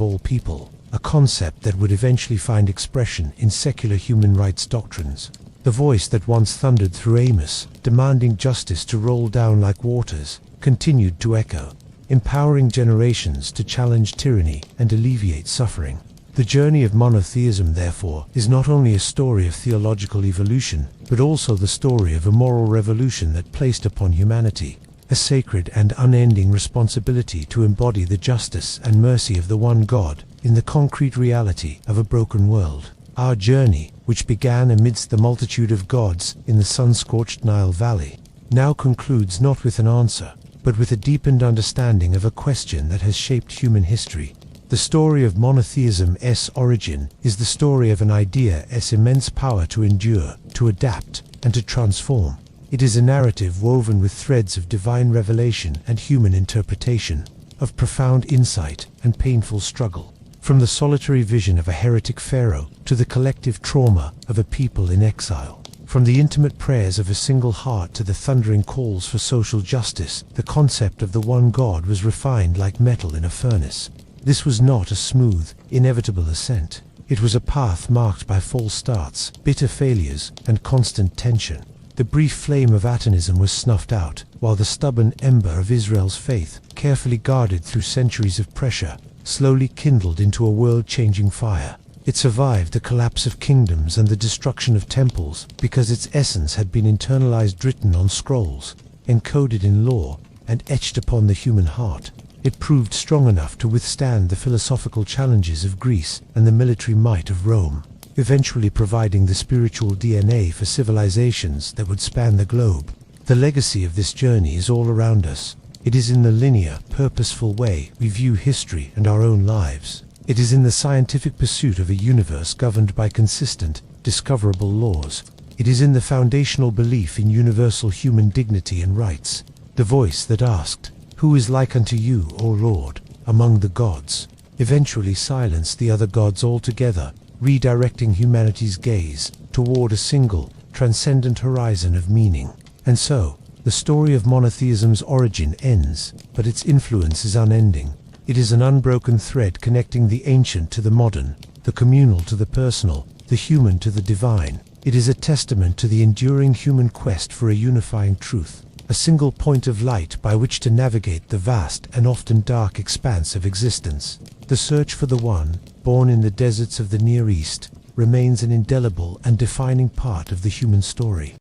S1: all people, a concept that would eventually find expression in secular human rights doctrines. The voice that once thundered through Amos, demanding justice to roll down like waters, continued to echo, empowering generations to challenge tyranny and alleviate suffering. The journey of monotheism, therefore, is not only a story of theological evolution, but also the story of a moral revolution that placed upon humanity a sacred and unending responsibility to embody the justice and mercy of the one God in the concrete reality of a broken world. Our journey, which began amidst the multitude of gods in the sun-scorched Nile Valley, now concludes not with an answer, but with a deepened understanding of a question that has shaped human history. The story of monotheism's origin is the story of an idea's immense power to endure, to adapt, and to transform. It is a narrative woven with threads of divine revelation and human interpretation, of profound insight and painful struggle. From the solitary vision of a heretic pharaoh to the collective trauma of a people in exile, From the intimate prayers of a single heart to the thundering calls for social justice, the concept of the one God was refined like metal in a furnace. This was not a smooth, inevitable ascent. It was a path marked by false starts, bitter failures, and constant tension. The brief flame of Atenism was snuffed out, while the stubborn ember of Israel's faith, carefully guarded through centuries of pressure, slowly kindled into a world-changing fire. It survived the collapse of kingdoms and the destruction of temples because its essence had been internalized, written on scrolls, encoded in law, and etched upon the human heart. It proved strong enough to withstand the philosophical challenges of Greece and the military might of Rome, eventually providing the spiritual DNA for civilizations that would span the globe. The legacy of this journey is all around us. It is in the linear, purposeful way we view history and our own lives. It is in the scientific pursuit of a universe governed by consistent, discoverable laws. It is in the foundational belief in universal human dignity and rights. The voice that asked, "Who is like unto you, O Lord, among the gods?" eventually silenced the other gods altogether, redirecting humanity's gaze toward a single, transcendent horizon of meaning. And so, the story of monotheism's origin ends, but its influence is unending. It is an unbroken thread connecting the ancient to the modern, the communal to the personal, the human to the divine. It is a testament to the enduring human quest for a unifying truth, a single point of light by which to navigate the vast and often dark expanse of existence. The search for the one, born in the deserts of the Near East, remains an indelible and defining part of the human story.